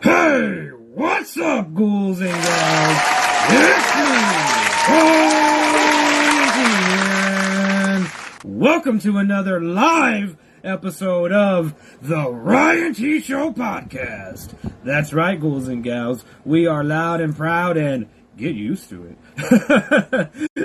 Hey, what's up, ghouls and gals? It's me, Roiland. Welcome to another live episode of the Ryan T Show Podcast. That's right, ghouls and gals. We are loud and proud and get used to it.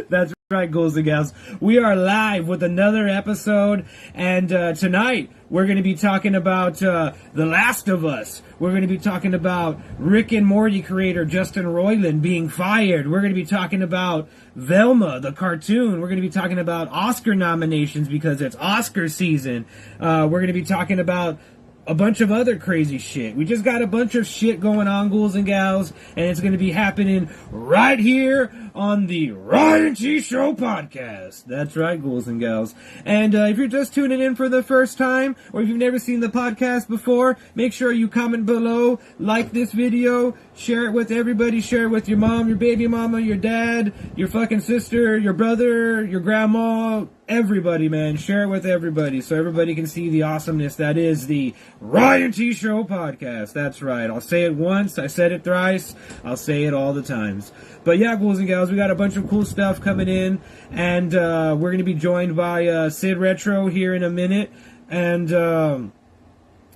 That's right, ghouls and gals. We are live with another episode, and tonight we're going to be talking about The Last of Us. We're going to be talking about Rick and Morty creator Justin Roiland being fired. We're going to be talking about Velma, the cartoon. We're going to be talking about Oscar nominations because it's Oscar season. We're going to be talking about a bunch of other crazy shit. We just got a bunch of shit going on, ghouls and gals, and it's going to be happening right here on the Ryan T Show Podcast. That's right, ghouls and gals. And if you're just tuning in for the first time, or if you've never seen the podcast before, make sure you comment below, like this video, share it with everybody, share it with your mom, your baby mama, your dad, your fucking sister, your brother, your grandma, everybody, man. Share it with everybody so everybody can see the awesomeness that is the Ryan T Show Podcast. That's right. I'll say it once. I said it thrice. I'll say it all the times. But yeah, ghouls and gals, we got a bunch of cool stuff coming in, and we're going to be joined by Sid Retro here in a minute, and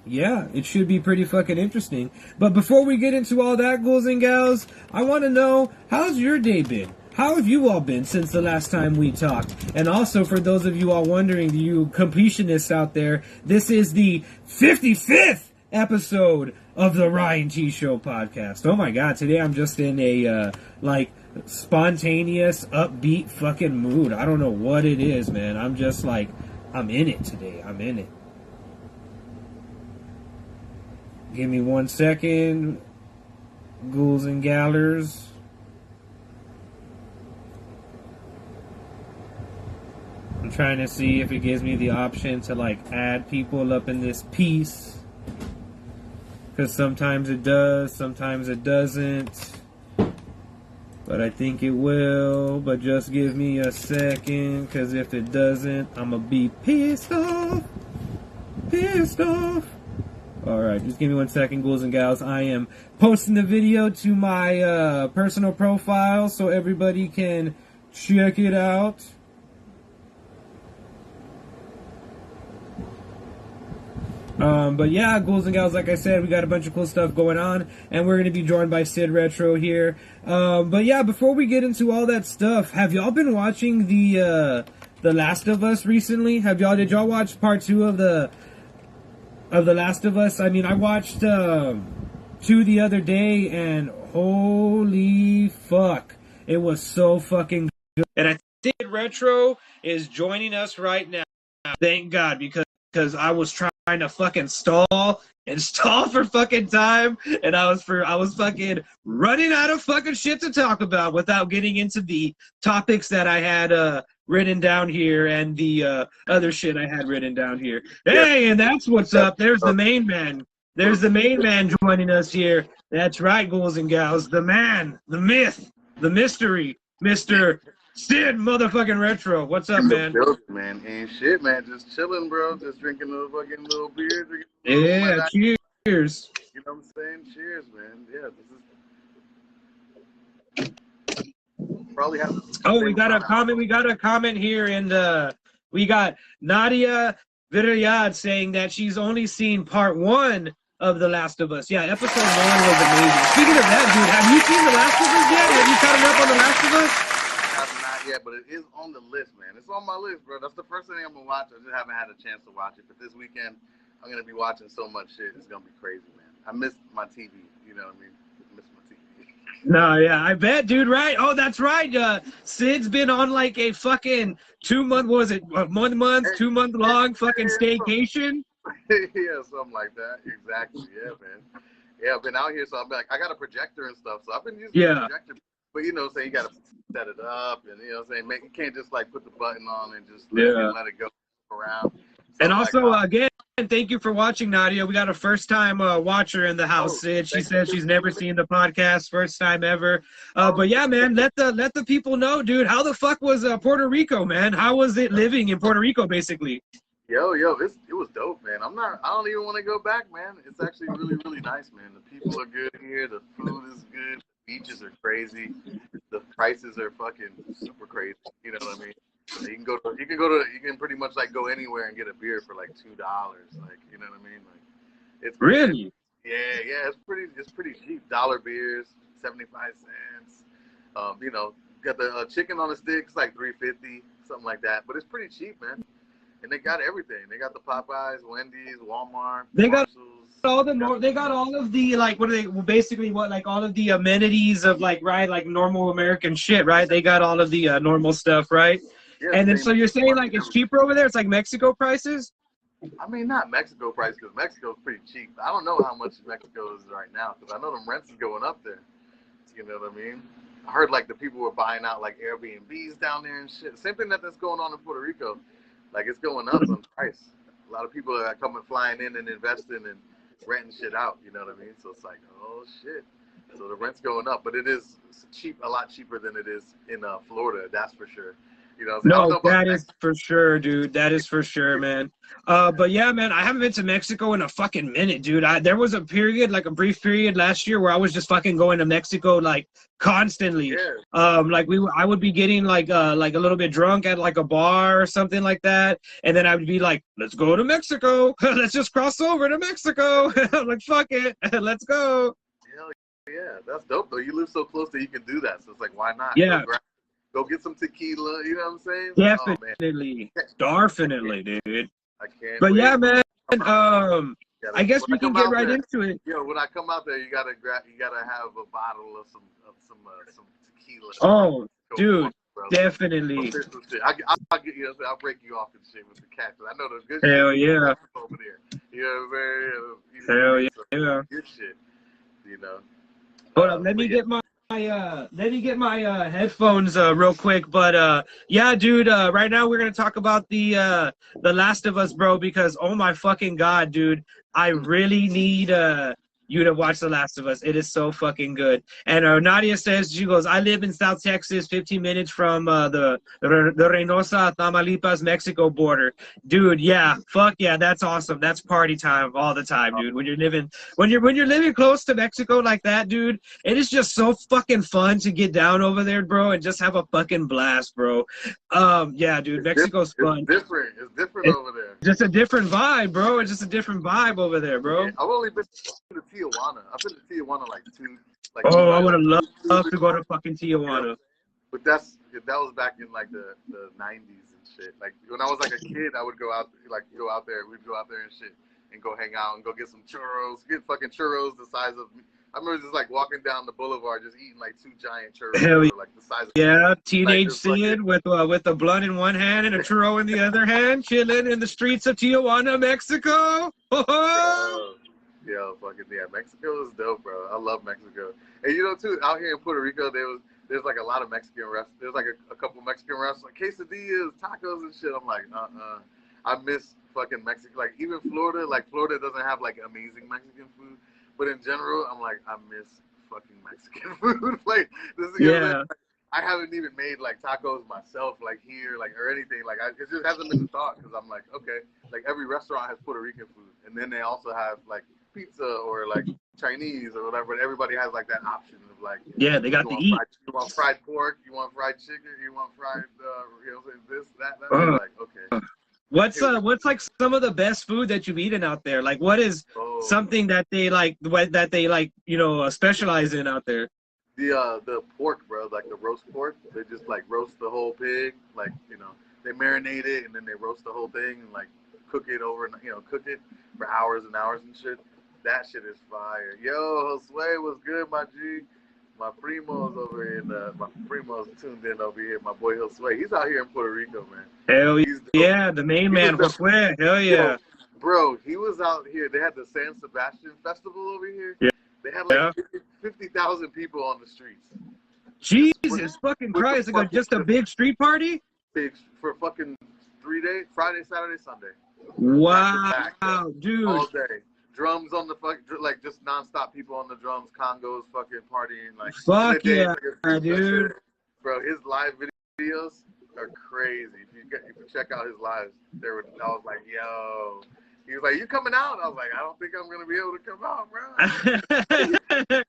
yeah, it should be pretty fucking interesting. But before we get into all that, ghouls and gals, I want to know, how's your day been? How have you all been since the last time we talked? And also, for those of you all wondering, you completionists out there, this is the 55th episode of the Ryan T Show Podcast. Oh my god, today I'm just in a, spontaneous, upbeat fucking mood. I don't know what it is, man. I'm just like, I'm in it today. I'm in it. Give me 1 second, ghouls and gallers. I'm trying to see if it gives me the option to, add people up in this piece. Because sometimes it does, sometimes it doesn't. But I think it will. But just give me a second, because if it doesn't, I'm going to be pissed off. Pissed off. Alright, just give me 1 second, ghouls and gals. I am posting the video to my personal profile so everybody can check it out. But yeah, ghouls and gals, like I said, we got a bunch of cool stuff going on, and we're going to be joined by Sid Retro here. But yeah, before we get into all that stuff, have y'all been watching the Last of Us recently? Did y'all watch part 2 of the Last of Us? I mean, I watched 2 the other day, and holy fuck, it was so fucking good. And I think Retro is joining us right now. Thank God, because I was trying to fucking stall for fucking time, and I was fucking running out of fucking shit to talk about without getting into the topics that I had written down here and the other shit I had written down here. Hey, and that's what's up. There's the main man. There's the main man joining us here. That's right, ghouls and gals. The man, the myth, the mystery, Mr. Sid motherfucking Retro. What's up, man? Man, ain't shit, man. Just chilling, bro. Just drinking a fucking little beer. Yeah, cheers. You know what I'm saying? Cheers, man. Yeah, this is probably have. Oh, we got a comment. We got a comment here, and we got Nadia Virayad saying that she's only seen part 1 of The Last of Us. Yeah, episode 1 was amazing. Speaking of that, dude, have you seen The Last of Us yet? Have you caught up on The Last of Us? Not yet, but it is on the list, man. It's on my list, bro. That's the first thing I'm gonna watch. I just haven't had a chance to watch it. But this weekend, I'm gonna be watching so much shit. It's gonna be crazy, man. I miss my TV. You know what I mean? I miss my TV. No, yeah, I bet, dude. Right? Oh, that's right. Sid's been on like a fucking 2-month. What was it? 1 month, 2 month long fucking staycation. Yeah, something like that. Exactly. Yeah, man. Yeah, I've been out here, so I'm like, I got a projector and stuff, so I've been using the projector. But you know, say you gotta set it up, and you know, saying you can't just like put the button on and just let it go around. And also, again, thank you for watching, Nadia. We got a first-time watcher in the house. Sid. She says she's never seen the podcast, first time ever. But yeah, man, let the people know, dude. How the fuck was Puerto Rico, man? How was it living in Puerto Rico, basically? Yo, it was dope, man. I don't even want to go back, man. It's actually really, really nice, man. The people are good here. The food is good. The beaches are crazy. The prices are fucking super crazy. You know what I mean? You can pretty much like go anywhere and get a beer for like $2. Like, you know what I mean? Like, it's really, yeah. It's pretty cheap. Dollar beers, 75 cents. You know, got the chicken on a stick. It's like $3.50, something like that. But it's pretty cheap, man. And they got everything. They got the Popeyes, Wendy's, Walmart, they got Marshalls. they got all of the like what are they basically what like all of the amenities of like like normal American shit, right? They got all of the normal stuff, right? Yeah, and then so you're saying like it's cheaper over there? It's like Mexico prices? I mean, not Mexico price, because Mexico's pretty cheap. I don't know how much Mexico is right now, because I know the rents is going up there. You know what I mean? I heard like the people were buying out like Airbnbs down there and shit. Same thing that's going on in Puerto Rico. Like, it's going up on price. A lot of people are coming, flying in and investing and renting shit out. You know what I mean? So it's like, oh shit. So the rent's going up, but it is cheap, a lot cheaper than it is in Florida. That's for sure. You know, no, that is for sure, dude. That is for sure, man. But yeah, man, I haven't been to Mexico in a fucking minute, dude. There was a period, like a brief period last year where I was just fucking going to Mexico like constantly. Yeah. Like I would be getting like a little bit drunk at like a bar or something like that, and then I would be like, let's go to Mexico. Let's just cross over to Mexico. I'm like, fuck it, let's go. Hell yeah, that's dope though. You live so close that you can do that. So it's like, why not? Yeah. Go get some tequila, you know what I'm saying? Definitely. Definitely, dude. I can't. But wait. Yeah, man. I guess we can get right into it. Yo, when I come out there, you gotta have a bottle of some tequila. Oh, dude, definitely. I'll get you. I'll break you off and shit with the cat. I know the good Hell shit yeah. over there. You know what I'm saying? Hell yeah. Good shit. You know. Hold up, let me get my headphones real quick. But yeah, dude, right now we're gonna talk about the Last of Us, bro, because oh my fucking god, dude, I really need you to watch The Last of Us. It is so fucking good. And Nadia says, she goes, I live in South Texas, 15 minutes from the Reynosa, Tamaulipas, Mexico border. Dude, yeah, fuck yeah, that's awesome. That's party time all the time, dude. When you're living close to Mexico like that, dude, it is just so fucking fun to get down over there, bro, and just have a fucking blast, bro. Yeah, dude, Mexico's fun. It's different over there. Just a different vibe, bro. It's just a different vibe over there, bro. Yeah, I've only been to Tijuana. I've been to Tijuana like two. I would have loved to go to fucking Tijuana. But that was back in like the 90s and shit. Like when I was like a kid, I would go out there. We'd go out there and shit and go hang out and go get some churros. Get fucking churros the size of. I remember just like walking down the boulevard, just eating like 2 giant churros. Hell yeah. Like the size of. Yeah, teenage Sid with a blunt in one hand and a churro in the other hand, chilling in the streets of Tijuana, Mexico. Yeah, fucking yeah. Mexico is dope, bro. I love Mexico. And you know too, out here in Puerto Rico, there's like a lot of Mexican restaurants. There's like a couple Mexican restaurants, like quesadillas, tacos and shit. I'm like, I miss fucking Mexico. Like even Florida, doesn't have like amazing Mexican food, but in general, I'm like, I miss fucking Mexican food. Like this is like, I haven't even made like tacos myself, like here, like or anything. Like it just hasn't been a thought because I'm like, okay, like every restaurant has Puerto Rican food, and then they also have like pizza or like Chinese or whatever. But everybody has like that option of like, yeah, they got to eat. You want fried pork? You want fried chicken? You want fried, this, that? Like okay. What's like some of the best food that you've eaten out there? Like what is something that they like specialize in out there? The pork, bro, like the roast pork. They just like roast the whole pig, like they marinate it and then they roast the whole thing and like cook it for hours and hours and shit. That shit is fire. Yo, Josue, what's good, my G? My primo's over here. My primo's tuned in over here. My boy Josue, he's out here in Puerto Rico, man. Hell yeah, the main man, Josue. Hell yeah. Bro, he was out here. They had the San Sebastian Festival over here. Yeah. They had like 50,000 people on the streets. Jesus fucking Christ. Like just a big street party? Big for fucking 3 days, Friday, Saturday, Sunday. Wow, dude. All day. Drums on the like just nonstop people on the drums, congos, fucking partying. Like, fuck yeah, dude. Bro, his live videos, are crazy. If you check out his lives, I was like, yo. He was like, you coming out? I was like, I don't think I'm gonna be able to come out, bro.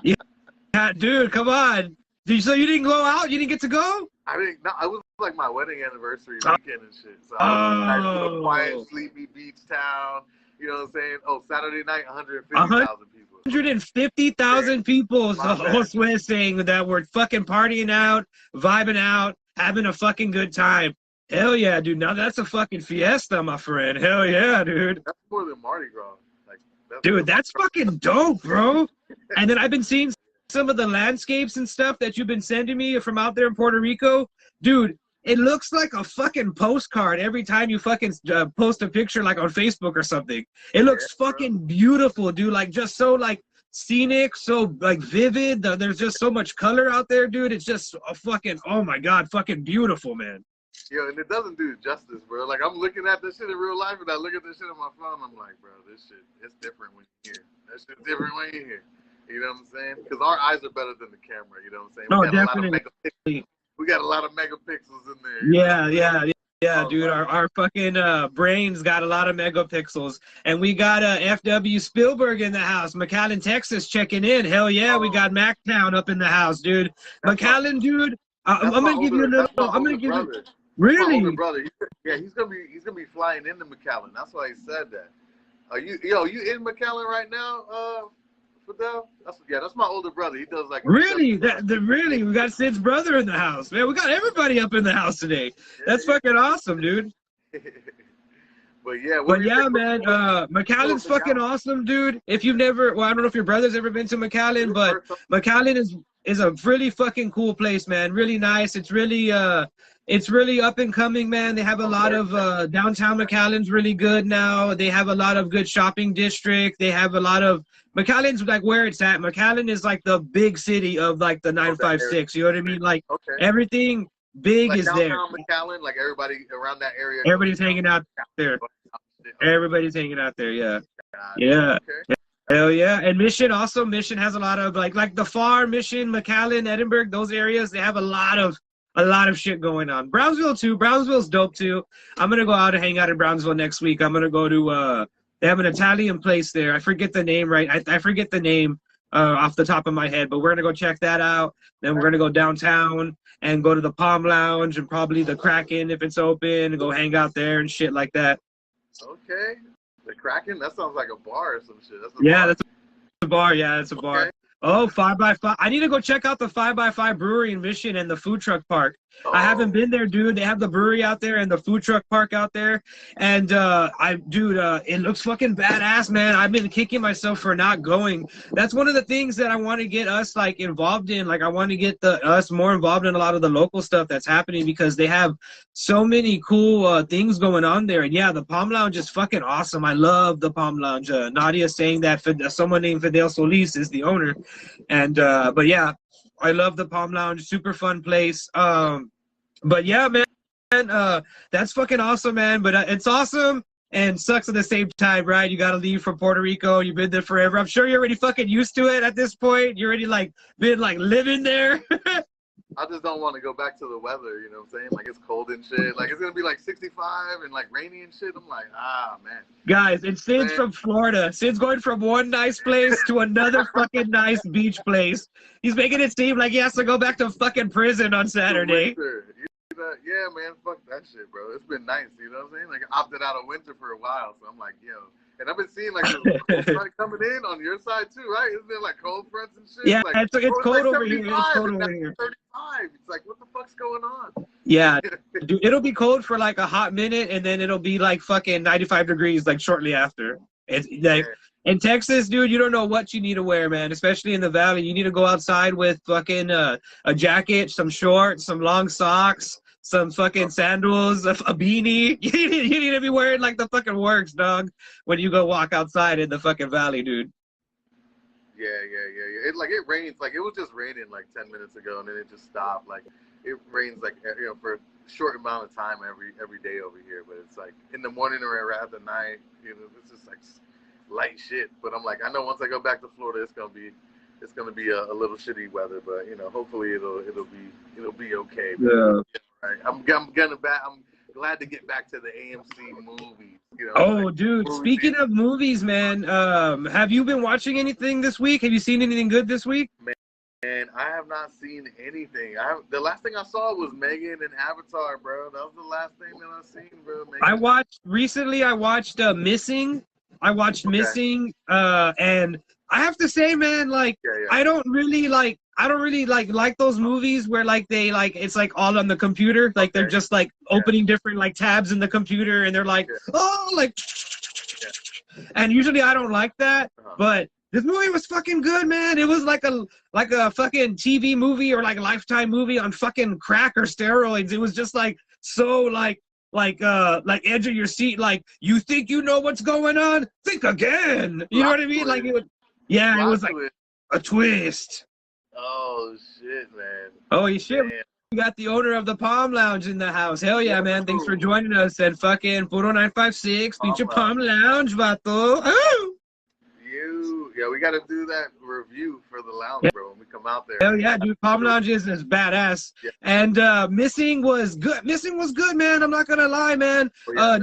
Yeah, dude, come on. So you didn't go out? You didn't get to go? I didn't. No, it was like my wedding anniversary weekend and shit. So I was in a quiet, sleepy beach town. You know what I'm saying? Oh, Saturday night, 150,000 people. 150,000 people. So Josue saying that we're fucking partying out, vibing out, having a fucking good time. Hell yeah, dude. Now that's a fucking fiesta, my friend. Hell yeah, dude. That's more than Mardi Gras. Dude, that's fucking dope, bro. And then I've been seeing some of the landscapes and stuff that you've been sending me from out there in Puerto Rico. Dude, it looks like a fucking postcard every time you fucking post a picture like on Facebook or something. It looks fucking beautiful, dude. Like just so like scenic, so like vivid. There's just so much color out there, dude. It's just a fucking, oh my God, fucking beautiful, man. Yo, and it doesn't do justice, bro. Like, I'm looking at this shit in real life, and I look at this shit on my phone, I'm like, bro, this shit, it's different when you're here. That shit's different when you're here. You know what I'm saying? Because our eyes are better than the camera, you know what I'm saying? No, definitely. We got a lot of megapixels in there. Yeah, dude. Our fucking brains got a lot of megapixels. And we got FW Spielberg in the house. McAllen, Texas checking in. Hell yeah, we got MacTown up in the house, dude. McAllen, dude, I'm going to give you a little, I'm going to give you. Really? My older brother. He's gonna be flying into McAllen. That's why he said that. Are you in McAllen right now, Fidel? That's my older brother. He does like really. Really, we got Sid's brother in the house, man. We got everybody up in the house today. That's fucking awesome, dude. But yeah, man. McAllen's fucking awesome, dude. If you've never, well, I don't know if your brother's ever been to McAllen, but McAllen is a really fucking cool place, man. Really nice. It's really up and coming, man. They have a lot of downtown McAllen's really good now. They have a lot of good shopping district. They have a lot of McAllen's like where it's at. McAllen is like the big city of like the 956. You know what I mean? Like everything big like is there. McAllen, like everybody around that area. Everybody's hanging out there. Everybody's hanging out there. Yeah. Yeah. Okay. Hell yeah. And Mission also. Mission has a lot of like the Far, Mission, McAllen, Edinburgh. Those areas they have a lot of shit going on. Brownsville too. Brownsville's dope too. I'm gonna go out and hang out in Brownsville next week. I'm gonna go to they have an Italian place there. I forget the name I forget the name off the top of my head, but we're gonna go check that out. Then we're gonna go downtown and go to the Palm Lounge and probably the Kraken if it's open and go hang out there and shit like that. Okay. The Kraken? That sounds like a bar or some shit. That's a bar. Yeah, it's a bar. Oh, 5x5. I need to go check out the 5x5 brewery in Mission and the food truck park. Oh. I haven't been there, dude. They have the brewery out there and the food truck park out there. And, it looks fucking badass, man. I've been kicking myself for not going. That's one of the things that I want to get us, like, involved in. Like, I want to get us more involved in a lot of the local stuff that's happening because they have so many cool things going on there. And, yeah, the Palm Lounge is fucking awesome. I love the Palm Lounge. Nadia saying that someone named Fidel Solis is the owner. And, but, yeah. I love the Palm Lounge. Super fun place. But yeah, man, that's fucking awesome, man. But it's awesome and sucks at the same time, right? You got to leave from Puerto Rico. You've been there forever. I'm sure you're already fucking used to it at this point. You're already like been like living there. I just don't want to go back to the weather, you know what I'm saying? Like, it's cold and shit. Like, it's going to be, like, 65 and, like, rainy and shit. I'm like, man. Guys, and Sid's from Florida. Sid's going from one nice place to another fucking nice beach place. He's making it seem like he has to go back to fucking prison on Saturday. Yeah, man, fuck that shit, bro. It's been nice, you know what I'm saying? Like, I opted out of winter for a while, so I'm like, yo. And I've been seeing, like, the cold front coming in on your side, too, right? Isn't there, like, cold fronts and shit? Yeah, like, it's cold over here. It's cold over here. 35. It's like, what the fuck's going on? Yeah, dude, it'll be cold for, like, a hot minute, and then it'll be, like, fucking 95 degrees, like, shortly after. It's, like, in Texas, dude, you don't know what you need to wear, man, especially in the valley. You need to go outside with fucking a jacket, some shorts, some long socks, some fucking sandals, a beanie. You need to be wearing like the fucking works, dog, when you go walk outside in the fucking valley, dude. Yeah. It rains. Like, it was just raining like 10 minutes ago, and then it just stopped. Like, it rains like, you know, for a short amount of time every day over here. But it's like in the morning or at the night, you know, it's just like light shit. But I'm like, I know once I go back to Florida, it's gonna be a little shitty weather. But you know, hopefully it'll be okay. Yeah. I'm glad to get back to the AMC movies. Oh, dude! Speaking of movies, man, have you been watching anything this week? Have you seen anything good this week? Man, I have not seen anything. The last thing I saw was Megan and Avatar, bro. That was the last thing that I've seen, bro. Megan. I watched Missing. Missing, and I have to say, man, like I don't really like those movies where like they like it's like all on the computer, like they're just like opening different like tabs in the computer, and they're like and usually I don't like that, but this movie was fucking good, man. It was like a fucking TV movie or like a Lifetime movie on fucking crack or steroids. It was just like so like edge of your seat, like you think you know what's going on? Think again. You know what I mean? Like it was like a twist. Oh shit, man. Oh shit. Man. We got the owner of the Palm Lounge in the house. Hell yeah, man. Thanks for joining us at fucking 40956 Feature Palm Lounge, vato. Oh! Yeah, we got to do that review for the lounge, bro, when we come out there. Hell yeah, dude. Palm Lounge is badass. Yeah. And Missing was good. Missing was good, man. I'm not going to lie, man.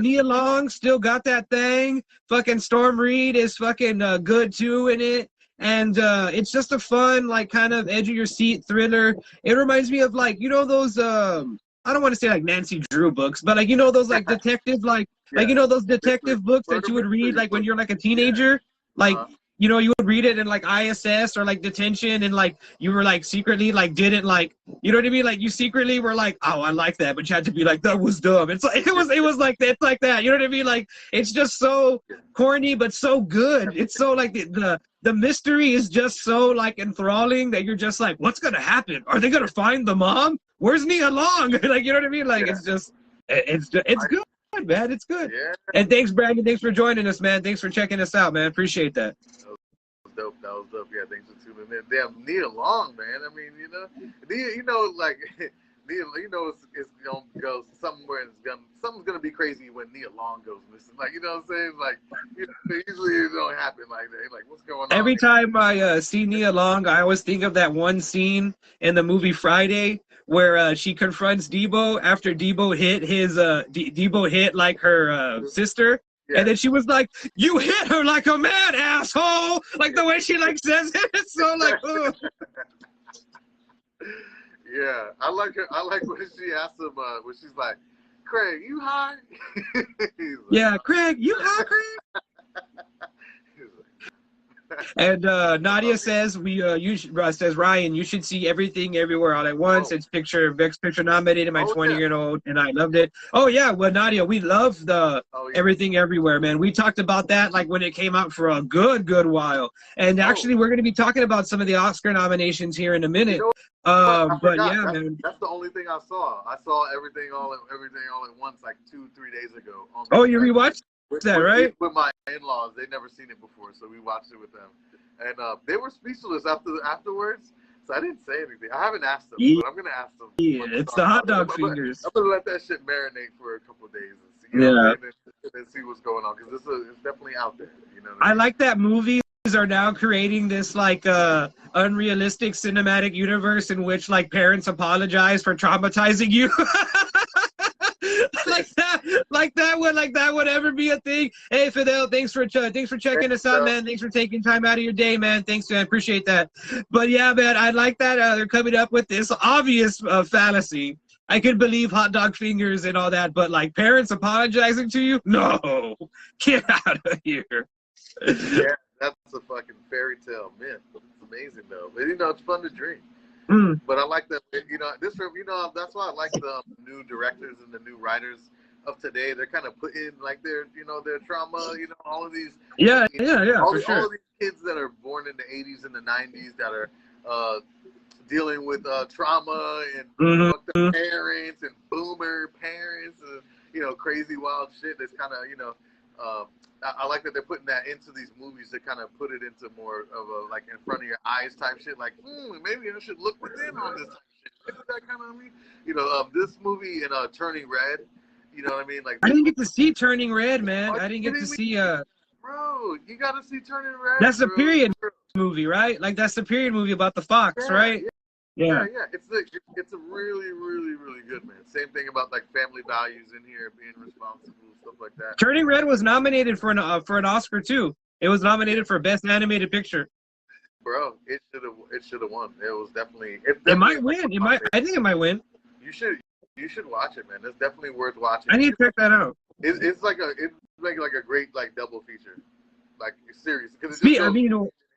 Nia Long still got that thing. Fucking Storm Reed is fucking good, too, in it. And it's just a fun, like, kind of edge-of-your-seat thriller. It reminds me of, like, you know those, I don't want to say, like, Nancy Drew books, but, like, you know those, like, detective, like, you know those detective books that you would read, like, when you're, like, a teenager? Like, you know, you would read it in like ISS or like detention, and like you were like secretly like didn't like, you know what I mean? Like you secretly were like, oh, I like that, but you had to be like, that was dumb. It's like it was like that. It's like that. You know what I mean? Like it's just so corny, but so good. It's so like the mystery is just so like enthralling that you're just like, what's gonna happen? Are they gonna find the mom? Where's Nia Long? Like you know what I mean? Like it's good. Man, it's good. Yeah. And thanks, Brandon. Thanks for joining us, man. Thanks for checking us out, man. Appreciate that. That was dope. Yeah, thanks for tuning in. Damn, Nia Long, man. I mean, Nia, like Nia, it's gonna go somewhere. Something's gonna be crazy when Nia Long goes missing. Like, you know what I'm saying? Like, usually it don't happen like that. Like, what's going on? Every time I see Nia Long, I always think of that one scene in the movie Friday, where she confronts Debo after Debo hit Debo hit like her sister, and then she was like, "You hit her like a man, asshole!" Like the way she like says it, it's so like, ugh. Yeah, I like her. I like when she asks him, when she's like, "Craig, you high?" Yeah, Craig, you high, Craig? And Nadia says says Ryan, you should see Everything Everywhere All at Once. It's Best Picture nominated, my 20-year-old, and I loved it. Oh yeah, well Nadia, we love the Everything Everywhere, man. We talked about that like when it came out for a good while, and actually we're going to be talking about some of the Oscar nominations here in a minute. But yeah, man, that's the only thing I saw. I saw Everything All at Once like 2-3 days ago. Oh, you rewatched that, right? With my in-laws, they'd never seen it before, so we watched it with them, and they were speechless afterwards. So I didn't say anything. I haven't asked them, but I'm gonna ask them. Yeah, it's the hot dog fingers. I'm gonna let that shit marinate for a couple of days and see, and see what's going on, because it's definitely out there. You know. I like that movies are now creating this like unrealistic cinematic universe in which like parents apologize for traumatizing you. like that would ever be a thing. Hey Fidel, thanks for checking us out, man. Thanks for taking time out of your day, man. Thanks, man. Appreciate that. But yeah, man, I like that they're coming up with this obvious fallacy. I can believe hot dog fingers and all that, but like parents apologizing to you? No, get out of here. Yeah, that's a fucking fairy tale myth. It's amazing though. But, it's fun to dream. But I like that, that's why I like the new directors and the new writers of today. They're kind of putting like their trauma, all of these. Yeah, all for sure. All of these kids that are born in the 80s and the 90s that are dealing with trauma and fucked up parents and boomer parents and, crazy wild shit that's kind of, I like that they're putting that into these movies to kind of put it into more of a like in front of your eyes type shit. Like, maybe I should look within on this type shit. Isn't that kind of this movie in Turning Red. You know what I mean? Like, I didn't get to see Turning Red, man. I didn't get to see Bro, you gotta see Turning Red. That's the period movie, right? Like that's the period movie about the fox, right? Yeah. It's a really, really, really good, man. Same thing about like family values in here, being responsible, stuff like that. Turning Red was nominated for an Oscar too. It was nominated for Best Animated Picture. Bro, it should have won. It was definitely. It might win. I think it might win. You should watch it, man. It's definitely worth watching. I need to check that out. It's like a great like double feature, like series.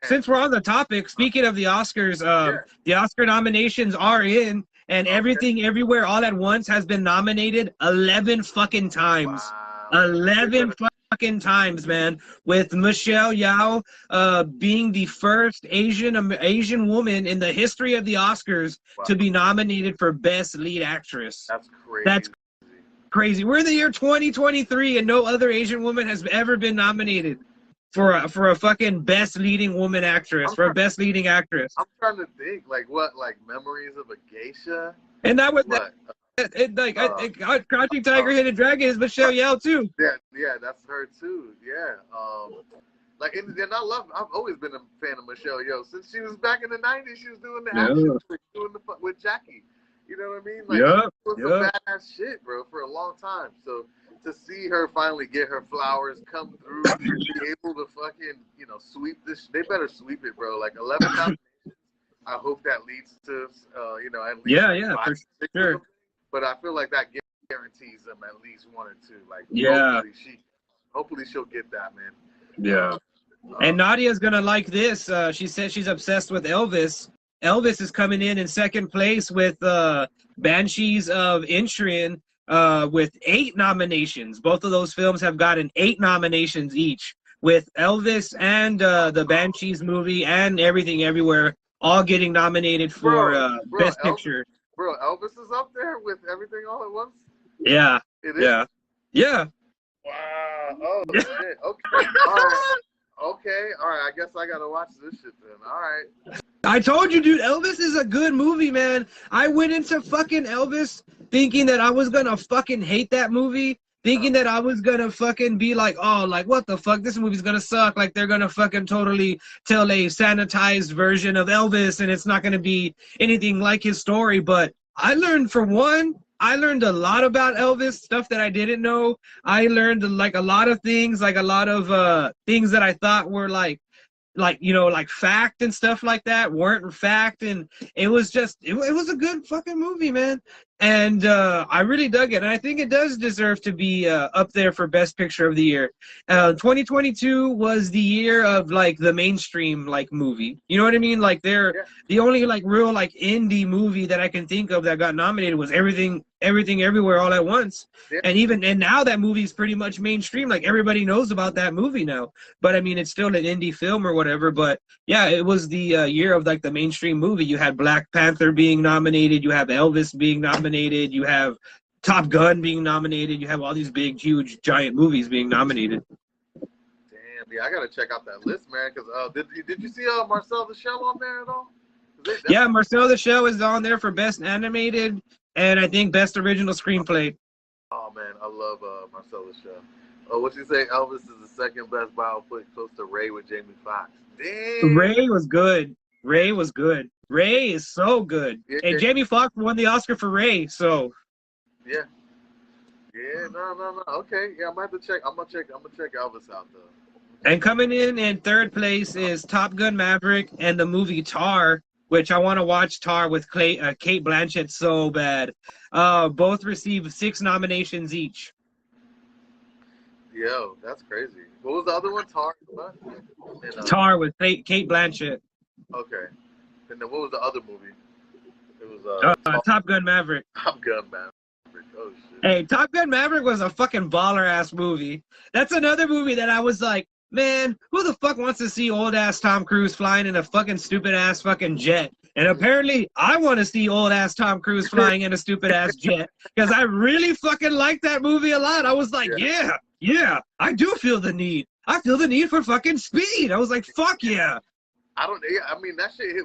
Since we're on the topic, speaking of the Oscars, the Oscar nominations are in, and Everything Everywhere All at Once has been nominated 11 fucking times. Wow. 11 fucking times, man. With Michelle Yeoh being the first Asian woman in the history of the Oscars to be nominated for Best Lead Actress. That's crazy. That's crazy. We're in the year 2023, and no other Asian woman has ever been nominated for a fucking Best Leading Woman Actress, for a Best Leading Actress. I'm trying to think, like Memories of a Geisha? And that was Crouching Tiger, Hidden Dragon is Michelle Yeoh too. Yeah, that's her too. Yeah. And I've always been a fan of Michelle Yeoh since she was back in the '90s. She was doing the action, doing with Jackie. You know what I mean? Like, it was some badass shit, bro, for a long time. So to see her finally get her flowers, come through, be able to fucking, sweep this. They better sweep it, bro. Like 11 nominations. I hope that leads to, at least for sure. But I feel like that guarantees them at least 1 or 2. Like, hopefully she'll get that, man. Yeah. And Nadia's gonna like this. She says she's obsessed with Elvis. Elvis is coming in second place with Banshees of Inisherin with 8 nominations. Both of those films have gotten 8 nominations each, with Elvis and the Banshees movie and Everything Everywhere all getting nominated for Best Picture. Bro, Elvis is up there with Everything All at Once? Yeah. It is? Yeah. Wow. Oh, shit. Okay. All right. Okay. All right. I guess I got to watch this shit then. All right. I told you, dude, Elvis is a good movie, man. I went into fucking Elvis thinking that I was going to fucking hate that movie, thinking that I was going to fucking be like, oh, like, what the fuck? This movie's going to suck. Like, they're going to fucking totally tell a sanitized version of Elvis, and it's not going to be anything like his story. But I learned, for one, I learned a lot about Elvis, stuff that I didn't know. I learned, like, a lot of things, like, a lot of things that I thought were, like fact and stuff like that weren't fact. And it was just, it was a good fucking movie, man. And I really dug it. And I think it does deserve to be up there for Best Picture of the Year. 2022 was the year of, like, the mainstream, like, movie. You know what I mean? Like, the only, like, real, like, indie movie that I can think of that got nominated was Everything Everywhere All at Once. Yeah. And now that movie's pretty much mainstream. Like, everybody knows about that movie now. But, I mean, it's still an indie film or whatever. But, yeah, it was the year of, like, the mainstream movie. You had Black Panther being nominated. You have Elvis being nominated. You have Top Gun being nominated. You have all these big, huge, giant movies being nominated. Damn, yeah, I gotta check out that list, man. Because did you see Marcel the Shell on there at all? Yeah, Marcel the Shell is on there for Best Animated and I think Best Original Screenplay. Oh man, I love Marcel the Shell. Oh, what you say? Elvis is the second best biopic, close to Ray with Jamie Foxx. Damn. Ray was good. Ray is so good. Yeah, and Jamie Foxx won the Oscar for Ray, so. Yeah. Yeah, no. Okay, yeah, I'm gonna check Elvis out though. And coming in third place is Top Gun Maverick and the movie Tar, which I want to watch Tar with Kate Blanchett so bad. Both received 6 nominations each. Yo, that's crazy. What was the other one? Tar? Tar with Kate Blanchett. Okay. And then what was the other movie? It was Top Gun Maverick. Top Gun Maverick. Oh shit. Hey, Top Gun Maverick was a fucking baller ass movie. That's another movie that I was like, man, who the fuck wants to see old ass Tom Cruise flying in a fucking stupid ass fucking jet? And apparently I want to see old ass Tom Cruise flying in a stupid ass jet because I really fucking liked that movie a lot. I was like, yeah, I do feel the need. I feel the need for fucking speed. I was like, fuck yeah. I mean, that shit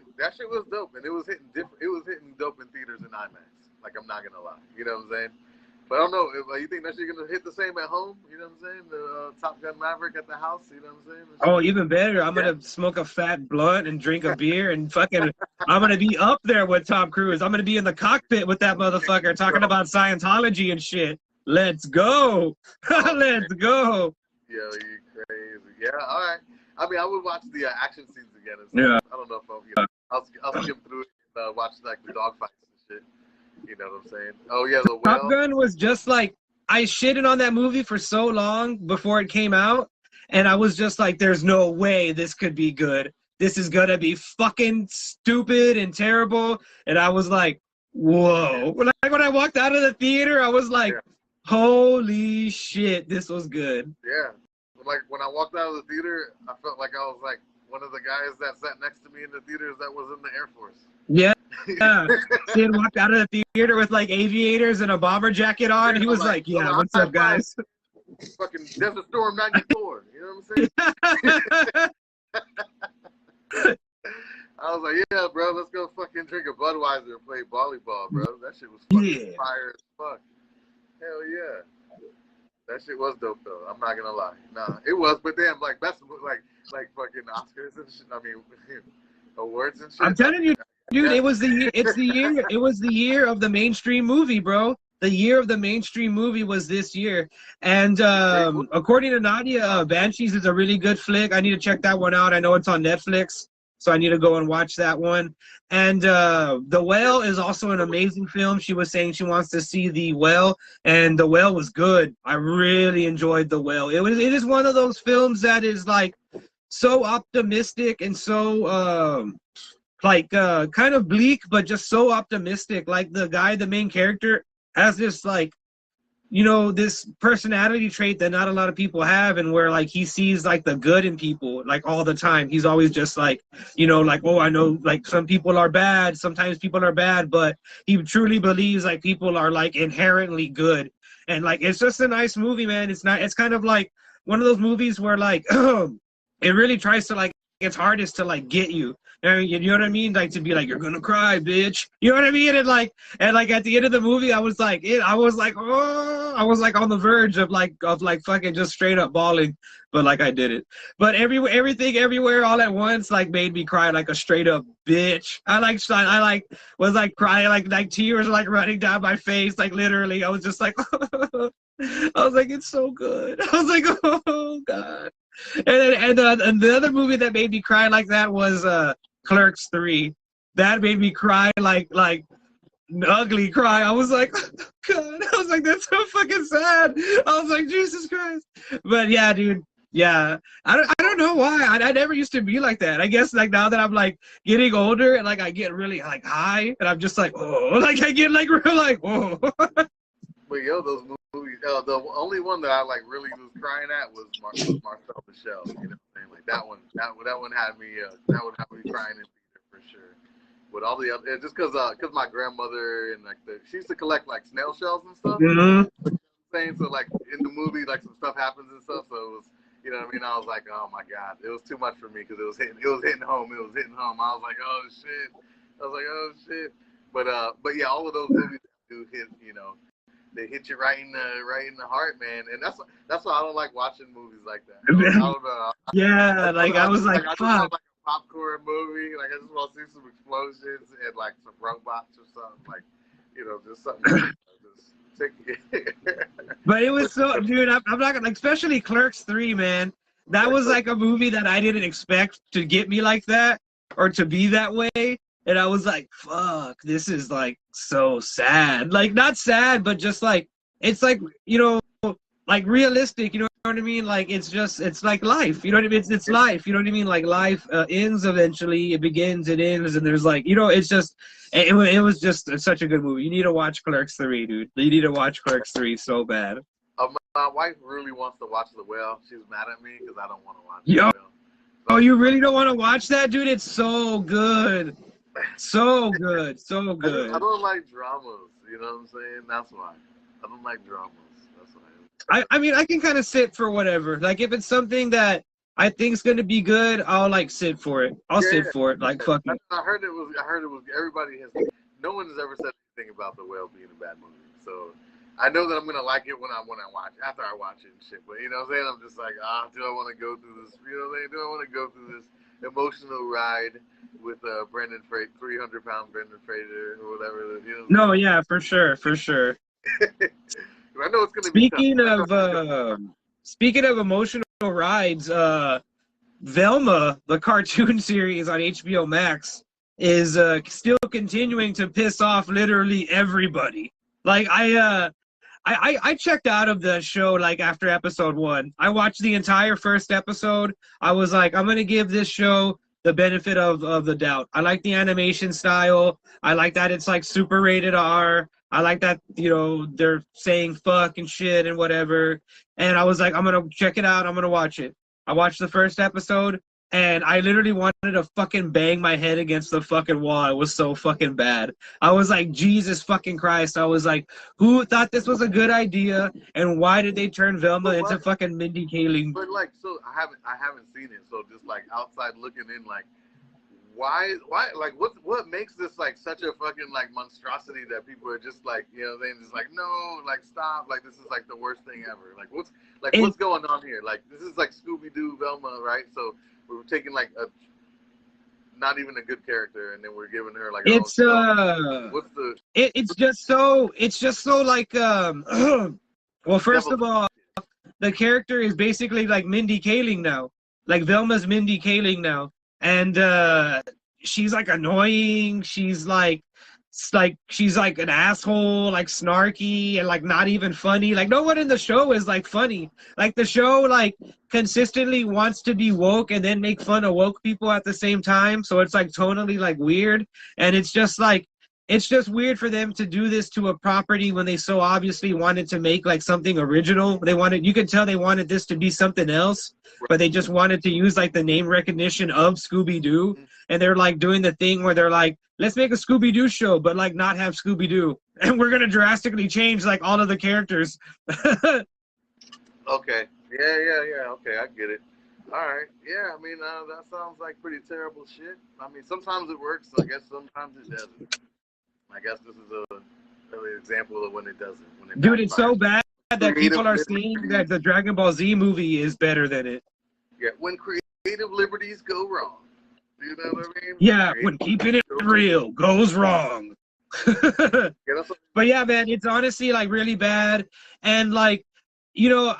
was dope, and it was hitting dope in theaters and IMAX. Like, I'm not gonna lie, you know what I'm saying? But I don't know if you think that shit gonna hit the same at home. You know what I'm saying? The Top Gun Maverick at the house. You know what I'm saying? Oh, even better. I'm gonna smoke a fat blunt and drink a beer and fucking I'm gonna be up there with Tom Cruise. I'm gonna be in the cockpit with that motherfucker talking about Scientology and shit. Let's go. Let's go. Yo, you crazy. Yeah, all right. I mean, I would watch the action scenes again. And Yeah. I don't know if I'll skim through it and watch like the dog fights and shit. You know what I'm saying? Oh yeah, the whale. Top Gun was just like, I shitted on that movie for so long before it came out, and I was just like, there's no way this could be good. This is gonna be fucking stupid and terrible. And I was like, whoa. When I walked out of the theater, I was like, holy shit, this was good. Yeah. Like when I walked out of the theater, I felt like I was like one of the guys that sat next to me in the theaters that was in the Air Force. Yeah. Sid walked out of the theater with like aviators and a bomber jacket on. He was like, yeah, what's up, guys? Fucking Desert Storm 94. You know what I'm saying? I was like, yeah, bro, let's go fucking drink a Budweiser and play volleyball, bro. That shit was fucking fire as fuck. Hell yeah. That shit was dope though. I'm not gonna lie. Nah, it was, but damn, like best like fucking Oscars and shit. I mean, awards and shit. I'm telling you, dude, it was the year of the mainstream movie, bro. The year of the mainstream movie was this year. And according to Nadia, Banshees is a really good flick. I need to check that one out. I know it's on Netflix, so I need to go and watch that one. And The Whale is also an amazing film. She was saying she wants to see The Whale, and The Whale was good. I really enjoyed The Whale. It is one of those films that is like so optimistic and so kind of bleak, but just so optimistic. Like the main character has this like, you know, this personality trait that not a lot of people have, and where like he sees like the good in people like all the time. He's always just like, you know, like, oh, I know like some people are bad, sometimes people are bad, but he truly believes like people are like inherently good. And like it's just a nice movie, man. It's kind of like one of those movies where like it really tries to like its hardest to like get you. You know what I mean? Like to be like, you're gonna cry, bitch. You know what I mean? And like at the end of the movie, I was like on the verge of like fucking just straight up bawling, but like I did it. But everything everywhere all at once like made me cry like a straight up bitch. I was like crying like tears like running down my face, like literally. I was just like I was like, it's so good. I was like, oh god. And the other movie that made me cry like that was Clerks 3. That made me cry like ugly cry. I was like, God. I was like, that's so fucking sad. I was like, Jesus Christ. But yeah, dude. Yeah, I don't know why. I never used to be like that. I guess like now that I'm like getting older and like I get really like high and I'm just like, oh, like I get like real like, oh. But yo, those movies, the only one that I like really was crying at was Marcel the Shell. You know what I'm saying? Like that one had me crying in theater for sure. With all the other, just because my grandmother and like she used to collect like snail shells and stuff. Mm-hmm. Saying so like in the movie like some stuff happens and stuff, so it was, you know what I mean. I was like, oh my god, it was too much for me because it was hitting home. I was like, oh shit. But yeah, all of those movies do hit, you know. They hit you right in the heart, man, and that's why I don't like watching movies like that. I don't know. Yeah, I was like, I just want like a popcorn movie. Like I just want to see some explosions and like some robots or something. Like, you know, just something. But it was so, dude. I'm not gonna, especially Clerks 3, man. That was like a movie that I didn't expect to get me like that or to be that way. And I was like, fuck, this is like so sad. Like not sad, but just like, it's like, you know, like realistic, you know what I mean? Like it's like life, you know what I mean? It's life, you know what I mean? Like life ends eventually, it begins, it ends, and there's like, you know, it's just, it was just such a good movie. You need to watch Clerks 3, dude. You need to watch Clerks 3 so bad. My wife really wants to watch The Whale. She's mad at me because I don't want to watch The Whale. Oh, you really don't want to watch that, dude? It's so good. So good. I don't like dramas, you know what I'm saying? That's why. I don't like dramas. That's why. I mean, I can kind of sit for whatever. Like, if it's something that I think is going to be good, I'll, like, sit for it. I'll sit for it. Like, fuck it. I heard it was, no one has ever said anything about The Whale being a bad movie. So, I know that I'm going to like it when I watch, after I watch it and shit. But, you know what I'm saying? I'm just like, do I want to go through this, you know what I'm saying? Do I want to go through this emotional ride with Brendan Fraser, 300-pound Brendan Fraser or whatever. You know? No, yeah, for sure. I know it's gonna be tough. Speaking of emotional rides, Velma, the cartoon series on HBO Max, is still continuing to piss off literally everybody. Like I checked out of the show like after episode 1. I watched the entire first episode. I was like, I'm gonna give this show the benefit of the doubt. I like the animation style. I like that it's like super rated R. I like that, you know, they're saying fuck and shit and whatever. And I was like, I'm gonna check it out. I'm gonna watch it. I watched the first episode, and I literally wanted to fucking bang my head against the fucking wall. It was so fucking bad. I was like, Jesus fucking Christ. I was like, who thought this was a good idea, and why did they turn Velma into fucking Mindy Kaling? But like, so I haven't seen it. So just like outside looking in, like, why, like, what makes this like such a fucking like monstrosity that people are just like, you know, they just like, no, like stop, like this is like the worst thing ever. Like what's going on here? Like this is like Scooby-Doo Velma, right? So we're taking like a not even a good character, and then we're giving her like it's just so like well, first of all, the character is basically like Mindy Kaling now. Like Velma's Mindy Kaling now. And she's like annoying. She's like an asshole, like snarky and like not even funny. Like no one in the show is like funny. Like the show like consistently wants to be woke and then make fun of woke people at the same time. So it's like tonally like weird. And it's just weird for them to do this to a property when they so obviously wanted to make like something original. You could tell they wanted this to be something else, but they just wanted to use like the name recognition of Scooby-Doo. And they're like doing the thing where they're like, let's make a Scooby-Doo show, but like not have Scooby-Doo. And we're going to drastically change like all of the characters. Okay. Yeah. Okay, I get it. All right. Yeah, I mean, that sounds like pretty terrible shit. I mean, sometimes it works. I guess sometimes it doesn't. I guess this is an example of when it doesn't. Dude, it's so bad that people are saying that the Dragon Ball Z movie is better than it. Yeah, when creative liberties go wrong. You know what I mean? Yeah, when keeping it real goes wrong. But yeah, man, it's honestly like really bad. And like, you know,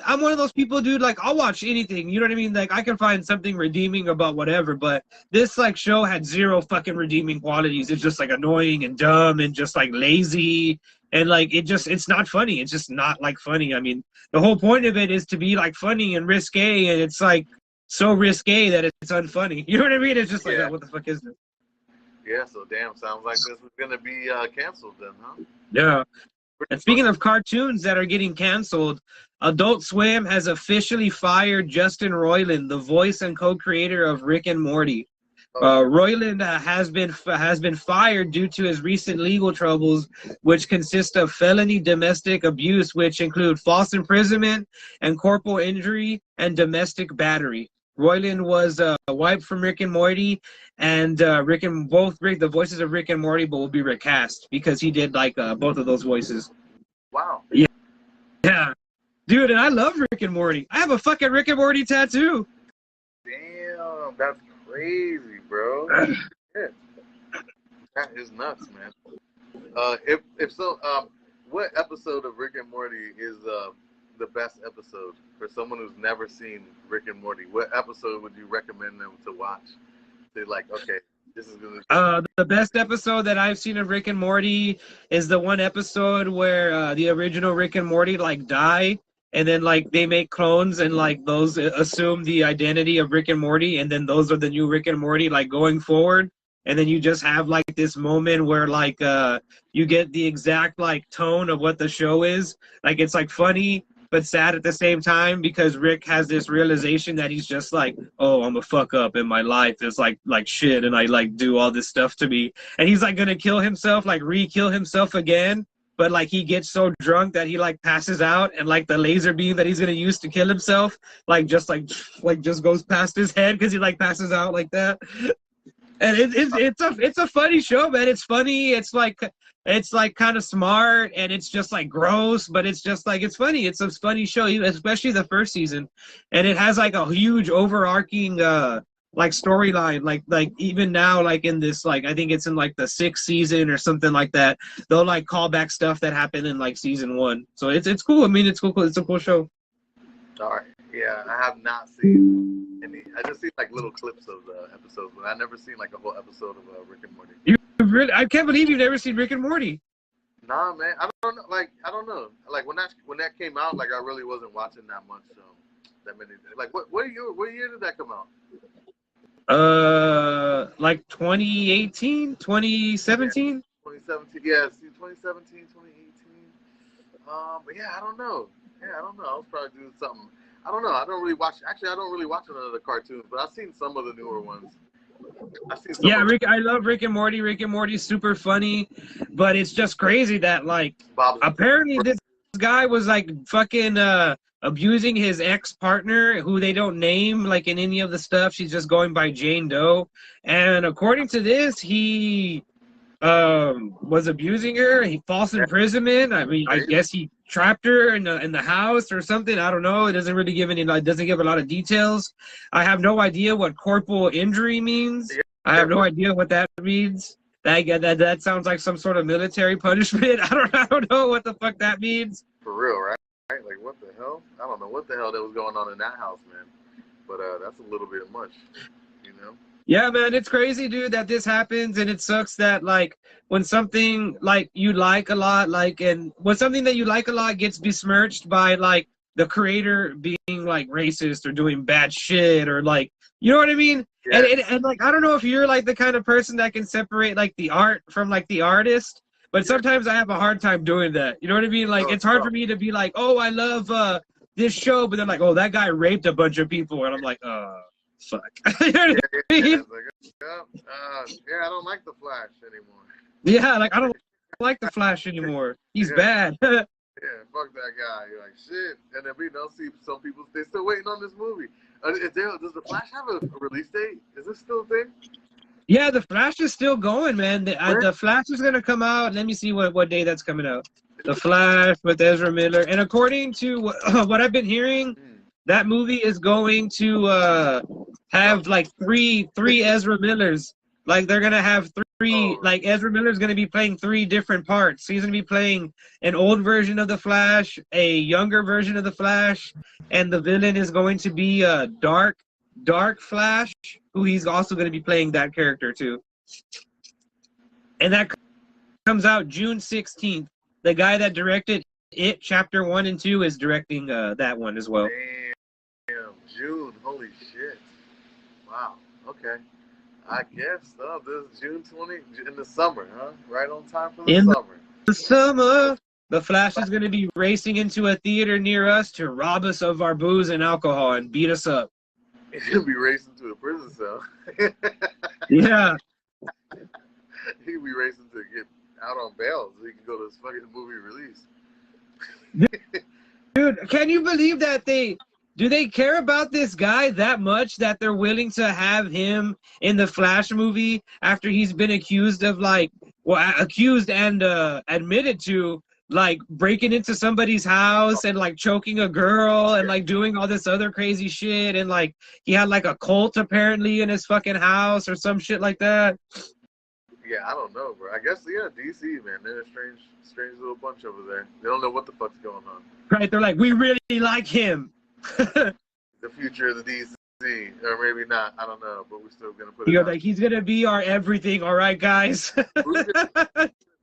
I'm one of those people, dude, like I'll watch anything, you know what I mean? Like I can find something redeeming about whatever, but this like show had zero fucking redeeming qualities. It's just like annoying and dumb and just like lazy. And like, it's not funny. It's just not like funny. I mean, the whole point of it is to be like funny and risque, and it's like so risque that it's unfunny. You know what I mean? It's just like, what the fuck is this? Yeah, so damn, sounds like this is going to be canceled then, huh? Yeah. And speaking of cartoons that are getting canceled, Adult Swim has officially fired Justin Roiland, the voice and co-creator of Rick and Morty. Roiland has been fired due to his recent legal troubles, which consist of felony domestic abuse, which include false imprisonment and corporal injury and domestic battery. Roiland was wiped from Rick and Morty, and the voices of Rick and Morty, but will be recast because he did like both of those voices. Wow. Yeah, dude, and I love Rick and Morty. I have a fucking Rick and Morty tattoo. Damn, that's crazy, bro. Shit. That is nuts, man. If so, what episode of Rick and Morty is the best episode for someone who's never seen Rick and Morty? What episode would you recommend them to watch? They're like, okay, this is gonna. The best episode that I've seen of Rick and Morty is the one episode where the original Rick and Morty like die, and then like they make clones, and like those assume the identity of Rick and Morty, and then those are the new Rick and Morty like going forward. And then you just have like this moment where like you get the exact like tone of what the show is. Like it's like funny but sad at the same time, because Rick has this realization that he's just like, oh, I'm a fuck up in my life. It's like shit, and I like do all this stuff to me. And he's like gonna kill himself, like re-kill himself again. But like he gets so drunk that he like passes out, and like the laser beam that he's gonna use to kill himself just goes past his head because he like passes out like that. And it's a funny show, man. It's funny. It's like kind of smart, and it's just like gross, but it's just like it's funny. It's a funny show, especially the first season, and it has like a huge overarching storyline, like even now, like in this, like I think it's in like the 6th season or something like that. They'll like call back stuff that happened in like season 1. So it's cool. I mean, it's cool. It's a cool show. All right. Yeah, I have not seen any. I just seen like little clips of the episodes, but I never seen like a whole episode of Rick and Morty. You really? I can't believe you've never seen Rick and Morty. Nah, man. I don't know. Like I don't know. Like when that came out, like I really wasn't watching that much. That many. Like what year did that come out? Like 2018, 2017. 2017. Yeah, 2017, 2018. But yeah, I don't know. I was probably doing something. I don't know. I don't really watch none of the cartoons, but I've seen some of the newer ones. I love Rick and Morty. Rick and Morty's super funny, but it's just crazy that like apparently this guy was like fucking abusing his ex-partner, who they don't name like in any of the stuff. She's just going by Jane Doe, and according to this, he was abusing her. He false imprisonment. I mean, I guess he trapped her in the house or something. I don't know. It doesn't really give doesn't give a lot of details. I have no idea what corporal injury means. I have no idea what that means. That sounds like some sort of military punishment. I don't know what the fuck that means. For real, right? Like what the hell? I don't know what the hell that was going on in that house, man. But that's a little bit much, you know. Yeah, man, it's crazy, dude, that this happens, and it sucks that, like, when something, like, you like a lot, like, and when something that you like a lot gets besmirched by, like, the creator being, like, racist or doing bad shit or, like, you know what I mean? Yeah. And like, I don't know if you're, like, the kind of person that can separate, like, the art from, like, the artist, but sometimes I have a hard time doing that. You know what I mean? Like, it's hard for me to be like, oh, I love this show, but then, like, oh, that guy raped a bunch of people, and I'm like, fuck. You know what I mean? I don't like the Flash anymore. Yeah, like I don't like the Flash anymore. He's bad. Yeah, fuck that guy. You're like shit. And then we don't see some people. They're still waiting on this movie. Does the Flash have a release date? Is this still a thing? Yeah, the Flash is still going, man. The Flash is gonna come out. Let me see what day that's coming out. The Flash with Ezra Miller, and according to what I've been hearing. That movie is going to have like three Ezra Millers. Like they're gonna have three. Like Ezra Miller's gonna be playing 3 different parts. He's gonna be playing an old version of the Flash, a younger version of the Flash, and the villain is going to be a Dark Flash, who he's also gonna be playing that character too. And that comes out June 16th. The guy that directed It Chapter 1 and 2 is directing that one as well. Damn, June, holy shit. Wow, okay. I guess, this is June 20, in the summer, huh? Right on time for the summer. The summer, the Flash is going to be racing into a theater near us to rob us of our booze and alcohol and beat us up. He's going to be racing to a prison cell. Yeah. He'll be racing to get out on bail so he can go to his fucking movie release. Dude, can you believe that do they care about this guy that much that they're willing to have him in the Flash movie after he's been accused of accused and admitted to like breaking into somebody's house and like choking a girl and like doing all this other crazy shit, and like he had like a cult apparently in his fucking house or some shit like that. Yeah, I don't know, bro. I guess, DC, man. They're a strange little bunch over there. They don't know what the fuck's going on. Right, they're like, we really like him. The future of the DC, or maybe not. I don't know, but we're still going to put it out. Like, he's going to be our everything, all right, guys?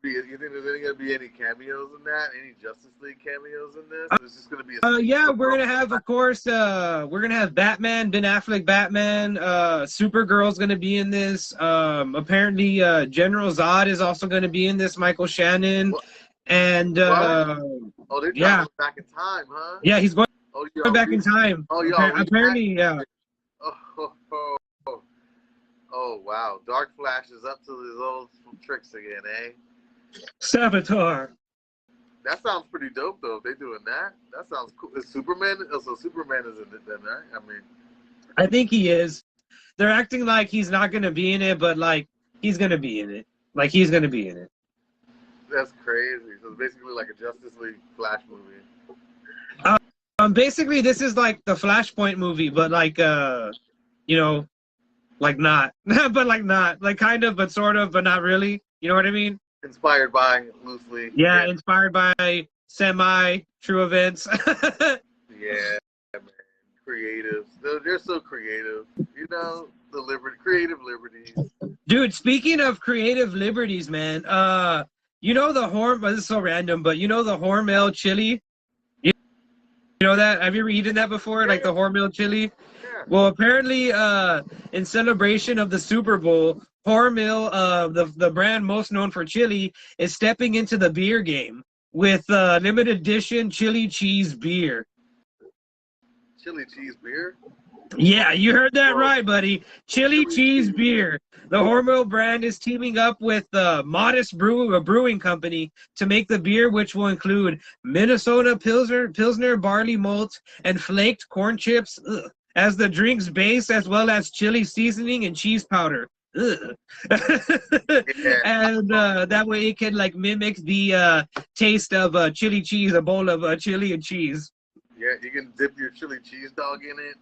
You think there's going to be any cameos in that? Any Justice League cameos in this? It's just going to be we're going to have, of course, we're going to have Batman, Ben Affleck Batman. Supergirl's going to be in this. Apparently, General Zod is also going to be in this, Michael Shannon. And, they're traveling back in time, huh? Yeah, he's going back in time. Apparently, yeah. Oh, wow. Dark Flash is up to his old tricks again, eh? Saboteur. That sounds pretty dope, though. If they're doing that. That sounds cool. Is Superman? So Superman is in it then, right? I mean, I think he is. They're acting like he's not going to be in it, but like he's going to be in it. Like he's going to be in it. That's crazy. So it's basically like a Justice League Flash movie. Basically, this is like the Flashpoint movie, but like, like not, but like not, like kind of, but sort of, but not really. You know what I mean? Inspired by, loosely. Yeah, inspired by semi-true events. Yeah, man. Creative. They're so creative. You know, creative liberties. Dude, speaking of creative liberties, man, you know this is so random, but you know the Hormel chili? You know that? Have you ever eaten that before? Like the Hormel chili? Yeah. Well, apparently, in celebration of the Super Bowl, Hormel, the brand most known for chili, is stepping into the beer game with limited edition chili cheese beer. Chili cheese beer? Yeah, you heard that right, buddy. Chili cheese beer. The Hormel brand is teaming up with Modest Brewing Company to make the beer, which will include Minnesota Pilsner barley malt and flaked corn chips as the drink's base, as well as chili seasoning and cheese powder. And that way it can like mimic the taste of chili cheese, a bowl of chili and cheese. Yeah, you can dip your chili cheese dog in it.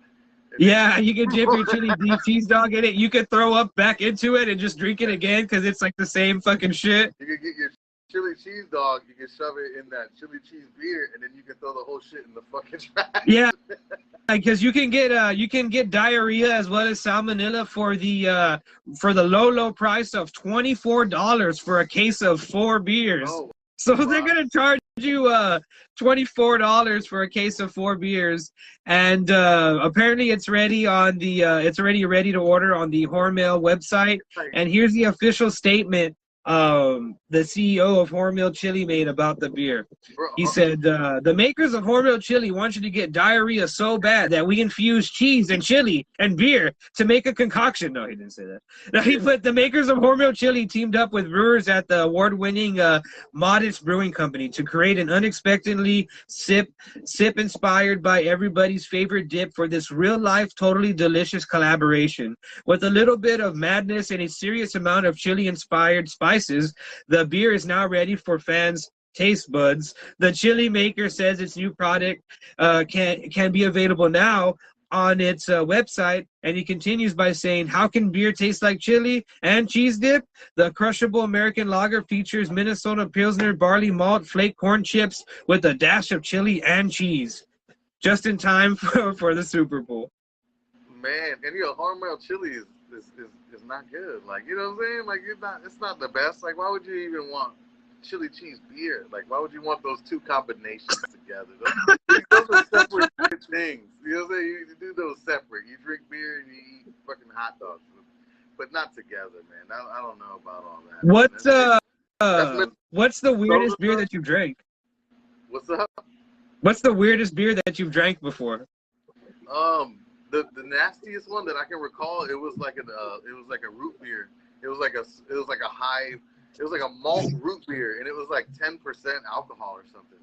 Yeah, you can dip your chili cheese dog in it. You can throw up back into it and just drink it again because it's like the same fucking shit. You can get your chili cheese dog, you can shove it in that chili cheese beer, and then you can throw the whole shit in the fucking trash. Yeah, because you can get diarrhea as well as salmonella for the low price of $24 for a case of 4 beers. Oh, so wow. They're gonna charge you $24 for a case of 4 beers, and apparently it's ready on the it's already ready to order on the Hormel website. And here's the official statement the CEO of Hormel Chili made about the beer. He said, the makers of Hormel Chili want you to get diarrhea so bad that we infuse cheese and chili and beer to make a concoction. No, he didn't say that. No, but the makers of Hormel Chili teamed up with brewers at the award-winning Modest Brewing Company to create an unexpectedly sip inspired by everybody's favorite dip for this real-life, totally delicious collaboration. With a little bit of madness and a serious amount of chili-inspired spices, the beer is now ready for fans' taste buds. The chili maker says its new product can be available now on its website, and he continues by saying, how can beer taste like chili and cheese dip? The crushable American lager features Minnesota Pilsner barley malt flake corn chips with a dash of chili and cheese. Just in time for the Super Bowl. Man, and Hormel chili is not good. Like, you know what I'm saying? Like, it's not the best. Like, why would you even want chili cheese beer? Like, why would you want those two combinations together? Those are separate things. You know what I'm saying? You do those separate. You drink beer and you eat fucking hot dogs, but not together, man. I don't know about all that. What's the weirdest beer that you drank? What's up? What's the weirdest beer that you've drank before? The nastiest one that I can recall, it was like a root beer. It was like a malt root beer, and it was like 10% alcohol or something.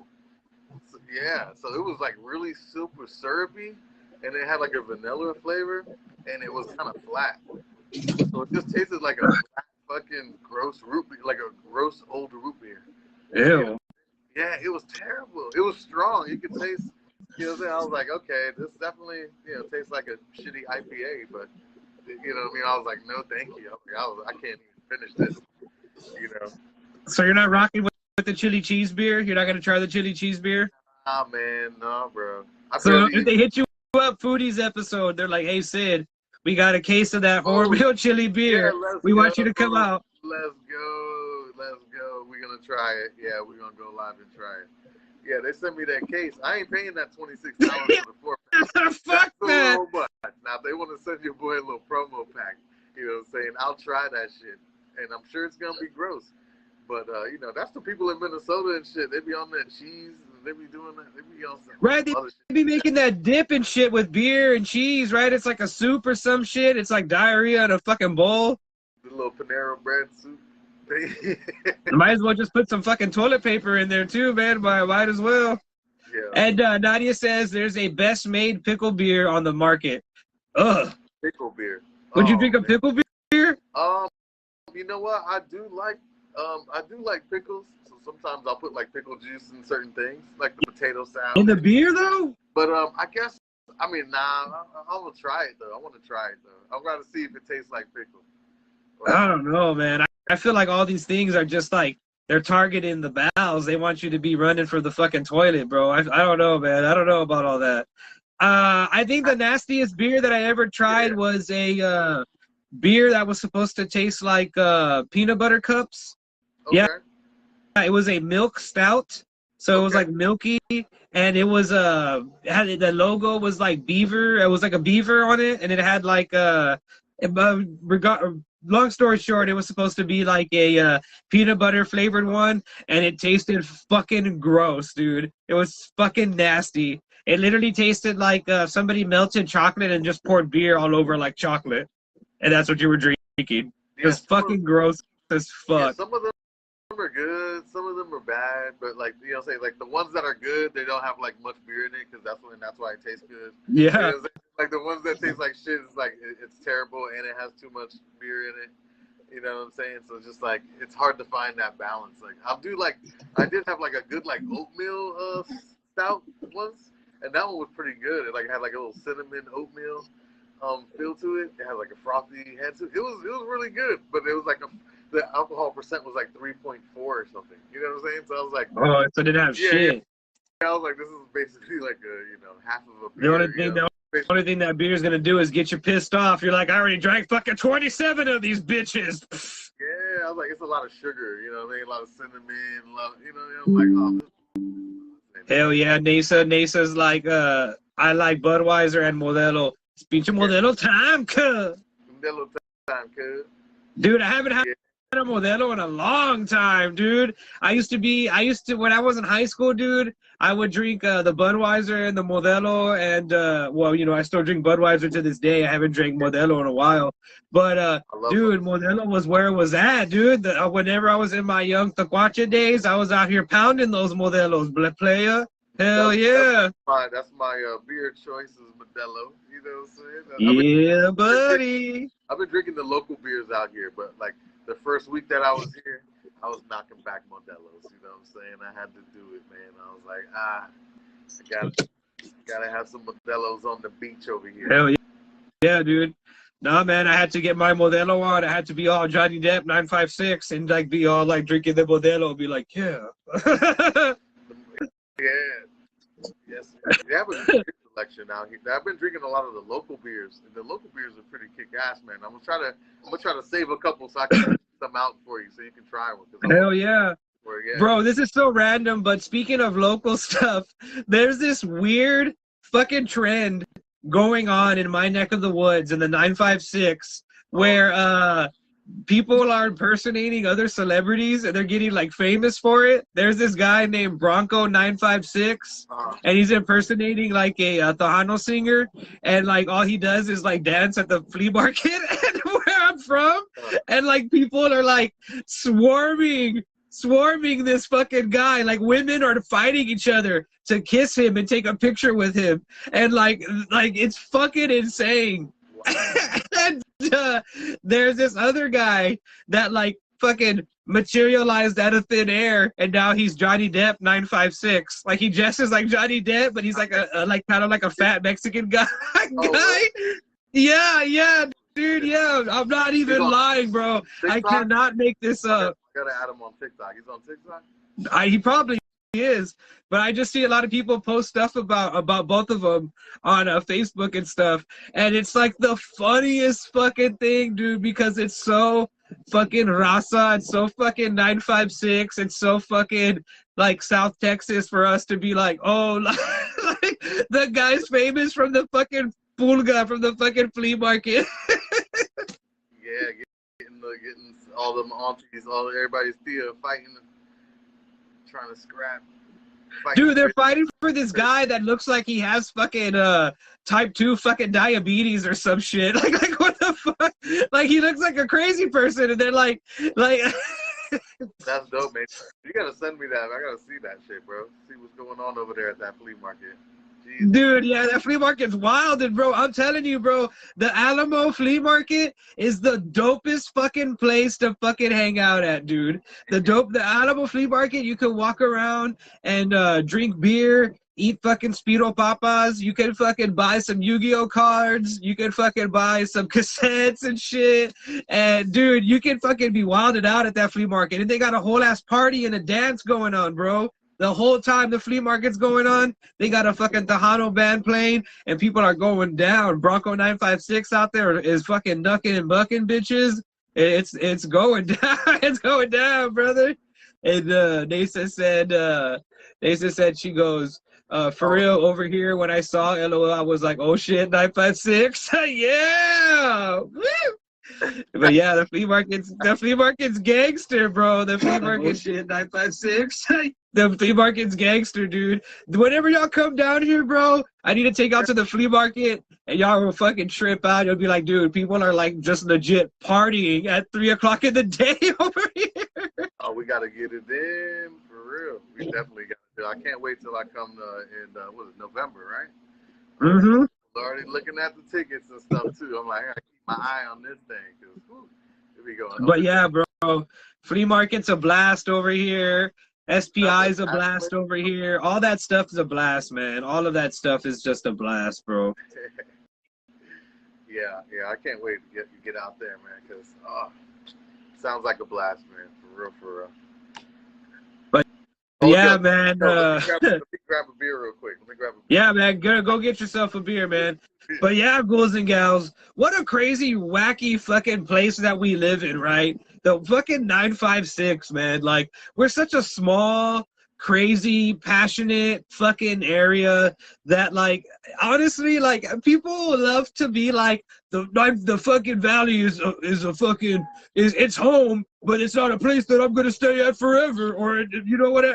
So, yeah, so it was like really super syrupy, and it had like a vanilla flavor, and it was kind of flat. So it just tasted like a fucking gross root beer, like a gross old root beer. Ew. Yeah, it was terrible. It was strong. You could taste. You know what I'm saying? I was like, okay, this definitely, tastes like a shitty IPA, but, you know what I mean? I was like, no, thank you. I can't even finish this, So you're not rocking with the chili cheese beer? You're not going to try the chili cheese beer? Nah, man, no, bro. So if they hit you up, Foodies episode, they're like, hey, Sid, we got a case of that Hormel chili beer. Yeah, we want you to come out. Let's go. We're going to try it. Yeah, we're going to go live and try it. Yeah, they sent me that case. I ain't paying that $26 for the 4-pack. Fuck that. Now, if they want to send your boy a little promo pack, you know what I'm saying, I'll try that shit. And I'm sure it's going to be gross. But, that's the people in Minnesota and shit. They be on that cheese. They be doing that. They be on some right, they be making that dip and shit with beer and cheese, right? It's like a soup or some shit. It's like diarrhea in a fucking bowl. The little Panera bread soup. Might as well just put some fucking toilet paper in there too, man. Might as well. Yeah. And Nadia says there's a best made pickle beer on the market. Ugh. Pickle beer. Would you drink a pickle beer? You know what? I do like pickles. So sometimes I'll put like pickle juice in certain things, like the potato salad. In the beer though? But I guess I mean, nah, I'm gonna try it though. I want to try it though. I'm gonna see if it tastes like pickle. I don't know, man. I feel like all these things are just like they're targeting the bowels. They want you to be running for the fucking toilet, bro. I don't know, man. I don't know about all that. I think the nastiest beer that I ever tried was a beer that was supposed to taste like peanut butter cups. Okay. Yeah, it was a milk stout. So it was like milky, and it was the logo was like beaver. It was like a beaver on it, and it had like long story short, it was supposed to be like a peanut butter flavored one, and it tasted fucking gross, dude. It was fucking nasty. It literally tasted like somebody melted chocolate and just poured beer all over like chocolate, and that's what you were drinking. It was fucking gross as fuck. Yeah, some of them are good, some of them are bad, but like you know, say like the ones that are good, they don't have like much beer in it because that's why it tastes good. Yeah. Like the ones that taste like shit, it's like it's terrible and it has too much beer in it. You know what I'm saying? So it's just like it's hard to find that balance. Like I did have like a good like oatmeal stout once, and that one was pretty good. It like had like a little cinnamon oatmeal feel to it. It had like a frothy head to it. It was really good, but it was like the alcohol percent was like 3.4 or something. You know what I'm saying? So I was like, oh, so it didn't have shit. Yeah. I was like, this is basically like half of a beer. The only thing that beer is gonna do is get you pissed off. You're like, I already drank fucking 27 of these bitches. Yeah, I was like, it's a lot of sugar. You know what I mean? A lot of cinnamon. I'm like, oh. Hell yeah, Nesa's like, I like Budweiser and Modelo. It's pinche Modelo time, cuz. Modelo time, cuz. Dude, I haven't had a Modelo in a long time, dude. I used to, when I was in high school, dude, I would drink the Budweiser and the Modelo, and, well, you know, I still drink Budweiser to this day. I haven't drank Modelo in a while. But, dude, Modelo was where it was at, dude. Whenever I was in my young Tacuache days, I was out here pounding those Modelos, playa. Hell yeah. That's my beer choice is Modelo. You know what I'm saying? Yeah, buddy. I've been drinking the local beers out here, but like the first week that I was here, I was knocking back Modelos. You know what I'm saying? I had to do it, man. I was like, I gotta have some Modelos on the beach over here. Hell yeah. Yeah, dude. Nah, man, I had to get my Modelo on. I had to be all Johnny Depp 956 and like be all like drinking the Modelo and be like, yeah. Yeah. Yes. You have a good selection out here. I've been drinking a lot of the local beers, and the local beers are pretty kick-ass, man. I'm gonna try to save a couple so I can put them out for you so you can try one. Hell yeah. Bro, this is so random, but speaking of local stuff, there's this weird fucking trend going on in my neck of the woods in the 956 where people are impersonating other celebrities and they're getting like famous for it. There's this guy named Bronco 956 and he's impersonating like a Tejano singer, and like all he does is like dance at the flea market and where I'm from, and like people are like swarming this fucking guy. Like women are fighting each other to kiss him and take a picture with him, and like it's fucking insane. And there's this other guy that like fucking materialized out of thin air, and now he's Johnny Depp 956. Like he dresses like Johnny Depp, but he's like a like kind of like a fat Mexican guy. Yeah, dude. Yeah, I'm not even lying, bro. TikTok? I cannot make this up. I gotta add him on TikTok. He's on TikTok. He probably is, but I just see a lot of people post stuff about both of them on Facebook and stuff, and it's like the funniest fucking thing, dude, because it's so fucking raza, it's so fucking 956, it's so fucking like South Texas for us to be like, oh, like the guy's famous from the fucking pulga, from the fucking flea market. Yeah, getting all them aunties, everybody's Thea fighting, trying to scrap. Dude, they're fighting for this guy that looks like he has fucking type 2 fucking diabetes or some shit. Like what the fuck? Like he looks like a crazy person, and they're like. That's dope, man. You gotta send me that. I gotta see that shit, bro. See what's going on over there at that flea market. Jesus. Dude, yeah, that flea market's wild, and bro, I'm telling you, bro, the Alamo flea market is the dopest fucking place to fucking hang out at, dude. The Alamo flea market, you can walk around and drink beer, eat fucking Speedo Papas. You can fucking buy some Yu-Gi-Oh cards. You can fucking buy some cassettes and shit. And dude, you can fucking be wilded out at that flea market. And they got a whole ass party and a dance going on, bro. The whole time the flea market's going on, they got a fucking Tejano band playing, and people are going down. Bronco 956 out there is fucking ducking and bucking, bitches. It's going down. It's going down, brother. And Nasa said she goes, for real, over here when I saw LOL, I was like, oh shit, 956. Yeah. Woo! But yeah, the flea market's gangster, bro. The flea market shit, 956. The flea market's gangster, dude. Whenever y'all come down here, bro, I need to take y'all to the flea market, and y'all will fucking trip out. You'll be like, dude, people are like just legit partying at 3 o'clock in the day over here. Oh, we gotta get it in for real. We definitely got to. I can't wait till I come in what is it, November, right? Mm-hmm. I'm already looking at the tickets and stuff too. I'm like, I gotta keep my eye on this thing because here we go. But yeah, bro, flea market's a blast over here. SPI is a blast over here. All that stuff is a blast, man. All of that stuff is just a blast, bro. Yeah, I can't wait to get out there, man, because sounds like a blast, man, for real. But yeah, man. Let me grab a beer real quick. Yeah, man, go get yourself a beer, man. But yeah, ghouls and gals, what a crazy, wacky fucking place that we live in, right? The fucking 956, man. Like, we're such a small, crazy, passionate fucking area that, like, honestly, like, people love to be like, the fucking valley is it's home, but it's not a place that I'm gonna stay at forever, or you know what?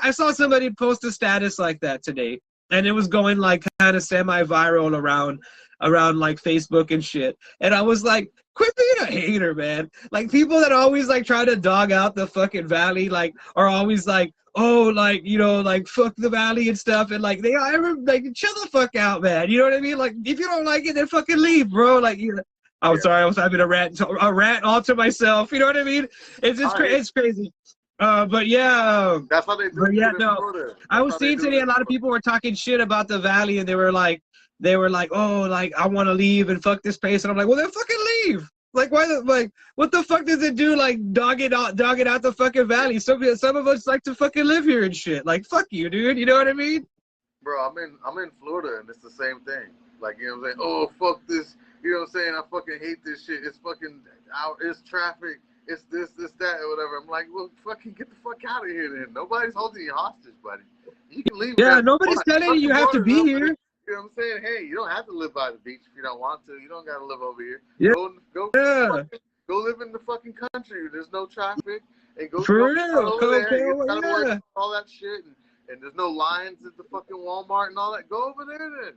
I saw somebody post a status like that today, and it was going like kind of semi-viral around like Facebook and shit, and I was like, quit being a hater, man. Like, people that always like try to dog out the fucking valley, like, are always like, oh, like, like, fuck the valley and stuff, and like, like, chill the fuck out, man. You know what I mean? Like, if you don't like it, then fucking leave, bro. Like, sorry, I was having a rant all to myself. You know what I mean? It's just it's crazy. But yeah, that's how they do. But yeah, no, I was seeing today a lot of people were talking shit about the valley, and they were like, oh, like, I want to leave and fuck this place, and I'm like, well, then fucking leave. Like, what the fuck does it do? Like, dog it out the fucking valley. Some of us like to fucking live here and shit. Like, fuck you, dude. You know what I mean? Bro, I'm in Florida, and it's the same thing. Like, you know what I'm saying? Oh, fuck this. You know what I'm saying? I fucking hate this shit. It's fucking out. It's traffic. It's this, that, or whatever. I'm like, well, fucking get the fuck out of here then. Nobody's holding you hostage, buddy. You can leave. Yeah, nobody's telling you have to be here. You know what I'm saying? Hey, you don't have to live by the beach if you don't want to. You don't got to live over here. Yeah. Go live in the fucking country. There's no traffic. And go for real. Over there. You gotta worry about all that shit. And there's no lines at the fucking Walmart and all that. Go over there then.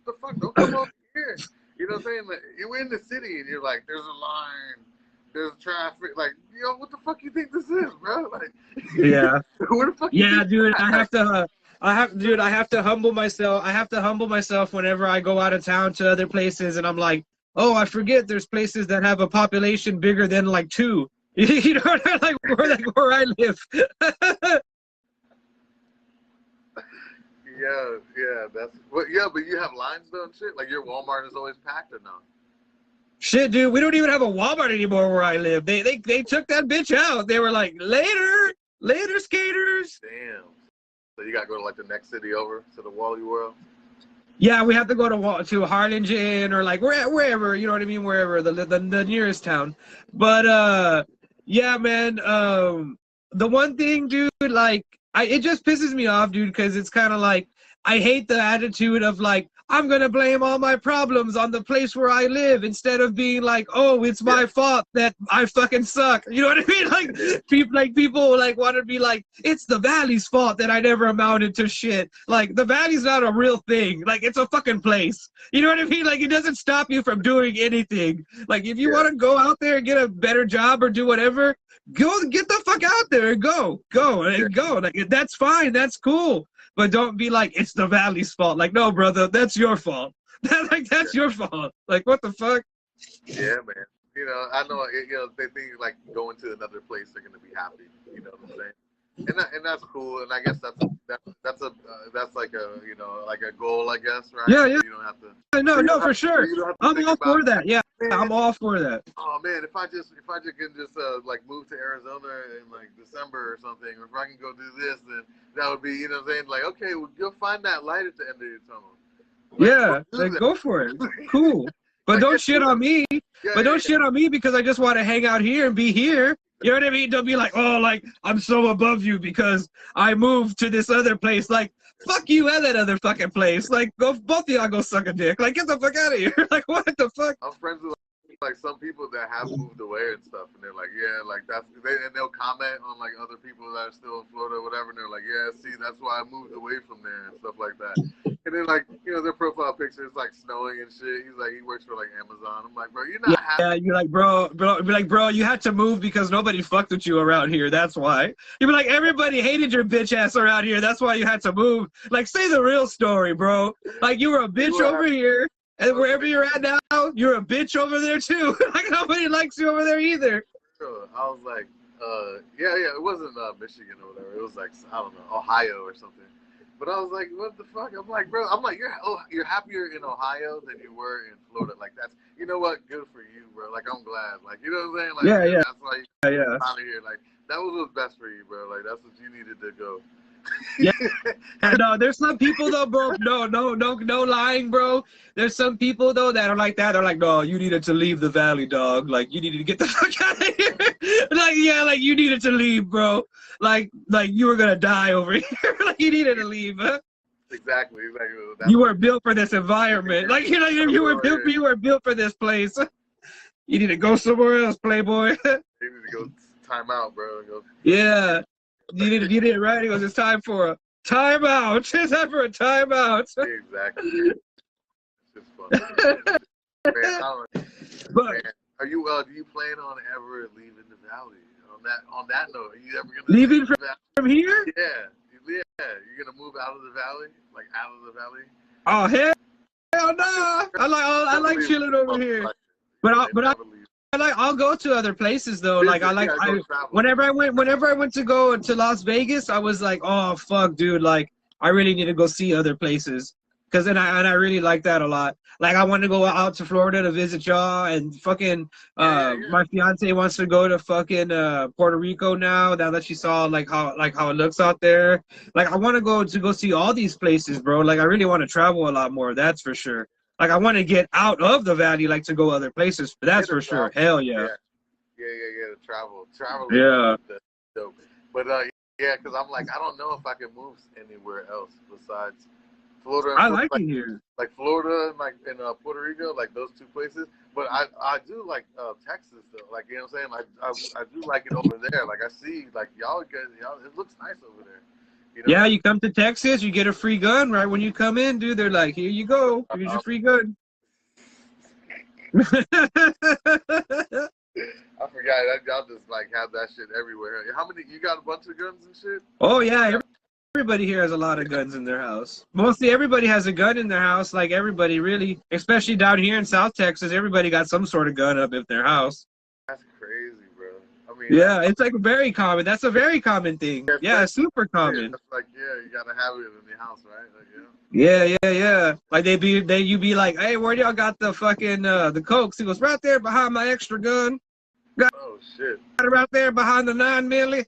What the fuck? Don't come over here. You know what I'm saying? Like, you're in the city and you're like, there's a line. There's traffic. Like, what the fuck you think this is, bro? Like, yeah. Where the fuck? Yeah, dude. I have to humble myself. I have to humble myself whenever I go out of town to other places, and I'm like, oh, I forget there's places that have a population bigger than like 2. You know, like where I live. Yeah, but you have lines though and shit. Like, your Walmart is always packed or not? Shit, dude, we don't even have a Walmart anymore where I live. They took that bitch out. They were like, later, skaters. Damn. So you gotta go to like the next city over to the Wally World. Yeah, we have to go to Harlingen or like wherever, you know what I mean, wherever the nearest town. But yeah, man. The one thing, dude, like, it just pisses me off, dude, because it's kind of like, I hate the attitude of like, I'm gonna blame all my problems on the place where I live, instead of being like, oh, it's my fault that I fucking suck. You know what I mean? Like, people like want to be like, it's the valley's fault that I never amounted to shit. Like, the valley's not a real thing. Like, it's a fucking place. You know what I mean? Like, it doesn't stop you from doing anything. Like, if you want to go out there and get a better job or do whatever, go get the fuck out there and go. Like, that's fine. That's cool. But don't be like, it's the valley's fault. Like, no, brother, that's your fault. That's your fault. Like, what the fuck? Yeah, man. You know, I know, they think like going to another place, they're going to be happy. You know what I'm saying? and that's cool. And I guess that's like a like a goal, I guess, right? Yeah, yeah. So you don't have to. No, for sure. I'm all for that. Yeah, man, I'm all for that. Oh man, if I just can just like move to Arizona in like December or something, or if I can go do this, then that would be, you know what I'm saying? Like, okay, well, you'll find that light at the end of your tunnel. Like, yeah, like go for it. Cool. But don't shit on me. But don't shit on me because I just want to hang out here and be here. You know what I mean? Don't be like, oh, like, I'm so above you because I moved to this other place. Like, fuck you and that other fucking place. Like, go, both of y'all go suck a dick. Like, get the fuck out of here. Like, what the fuck? I'm friends with like some people that have moved away and stuff, and they're like, yeah, like and they'll comment on like other people that are still in Florida or whatever, and they're like, yeah, see, that's why I moved away from there and stuff like that. And then like, their profile picture is like snowing and shit. He's like, he works for like Amazon. I'm like, bro, you're not happy. Yeah, you're like, bro, you had to move because nobody fucked with you around here. That's why. You'd be like, everybody hated your bitch ass around here. That's why you had to move. Like, say the real story, bro. Like, you were a bitch over here. And wherever you're at now, you're a bitch over there too. Like nobody likes you over there either. I was like, yeah, it wasn't Michigan or whatever. It was like, I don't know, Ohio or something. But I was like, what the fuck? I'm like, bro, you're happier in Ohio than you were in Florida. Like that's, you know what? Good for you, bro. Like I'm glad. Like you know what I'm saying? Like yeah. That's why you out of here. Like that was what's best for you, bro. Like that's what you needed to go. Yeah, no, there's some people though, bro. No lying, bro. There's some people though that are like that. They're like, no, you needed to leave the valley, dog. Like you needed to get the fuck out of here. Like yeah, like you needed to leave, bro. Like you were gonna die over here. Like you needed to leave, huh? Exactly. You were built for this environment. Like you were built for this place. You need to go somewhere else, playboy. You need to go time out, bro. Yeah. You did it right. He goes, it's time for a timeout. It's time for a timeout. Exactly. It's just fun. Man, but are you? Do you plan on ever leaving the valley? On that note, are you ever gonna leaving from here? Yeah. You're gonna move out of the valley, like out of the valley. Oh hell no! I like chilling over here, I'll go to other places though. Like whenever I went to go to Las Vegas, I was like, oh fuck, dude, like I really need to go see other places. Cause then I really like that a lot. Like I want to go out to Florida to visit y'all, and fucking my fiance wants to go to fucking Puerto Rico now that she saw like how it looks out there. Like I want to go see all these places, bro. Like I really want to travel a lot more. That's for sure. Like I want to get out of the valley, like to go other places. That's for sure. Hell yeah. Yeah. To travel. Yeah. Dope. But yeah, because I'm like, I don't know if I can move anywhere else besides Florida. I like it here. Like Florida and like in Puerto Rico, like those two places. But I do like Texas though. Like you know what I'm saying? Like I do like it over there. Like I see like y'all it looks nice over there. You know? Yeah, you come to Texas, you get a free gun right when you come in, dude. They're like, here you go. Here's your free gun. I forgot that y'all just like have that shit everywhere. How many? You got a bunch of guns and shit? Oh yeah, everybody here has a lot of guns in their house. Mostly everybody has a gun in their house. Like everybody really, especially down here in South Texas, everybody got some sort of gun up in their house. That's crazy, bro. I mean, yeah, it's like very common. That's a very common thing. Yeah, super common. It's like you gotta have it in your house, right? Like, Yeah. Like you be like, hey, where do y'all got the fucking the cokes? He goes, right there behind my extra gun. Oh shit. Got it right there behind the 9 milli.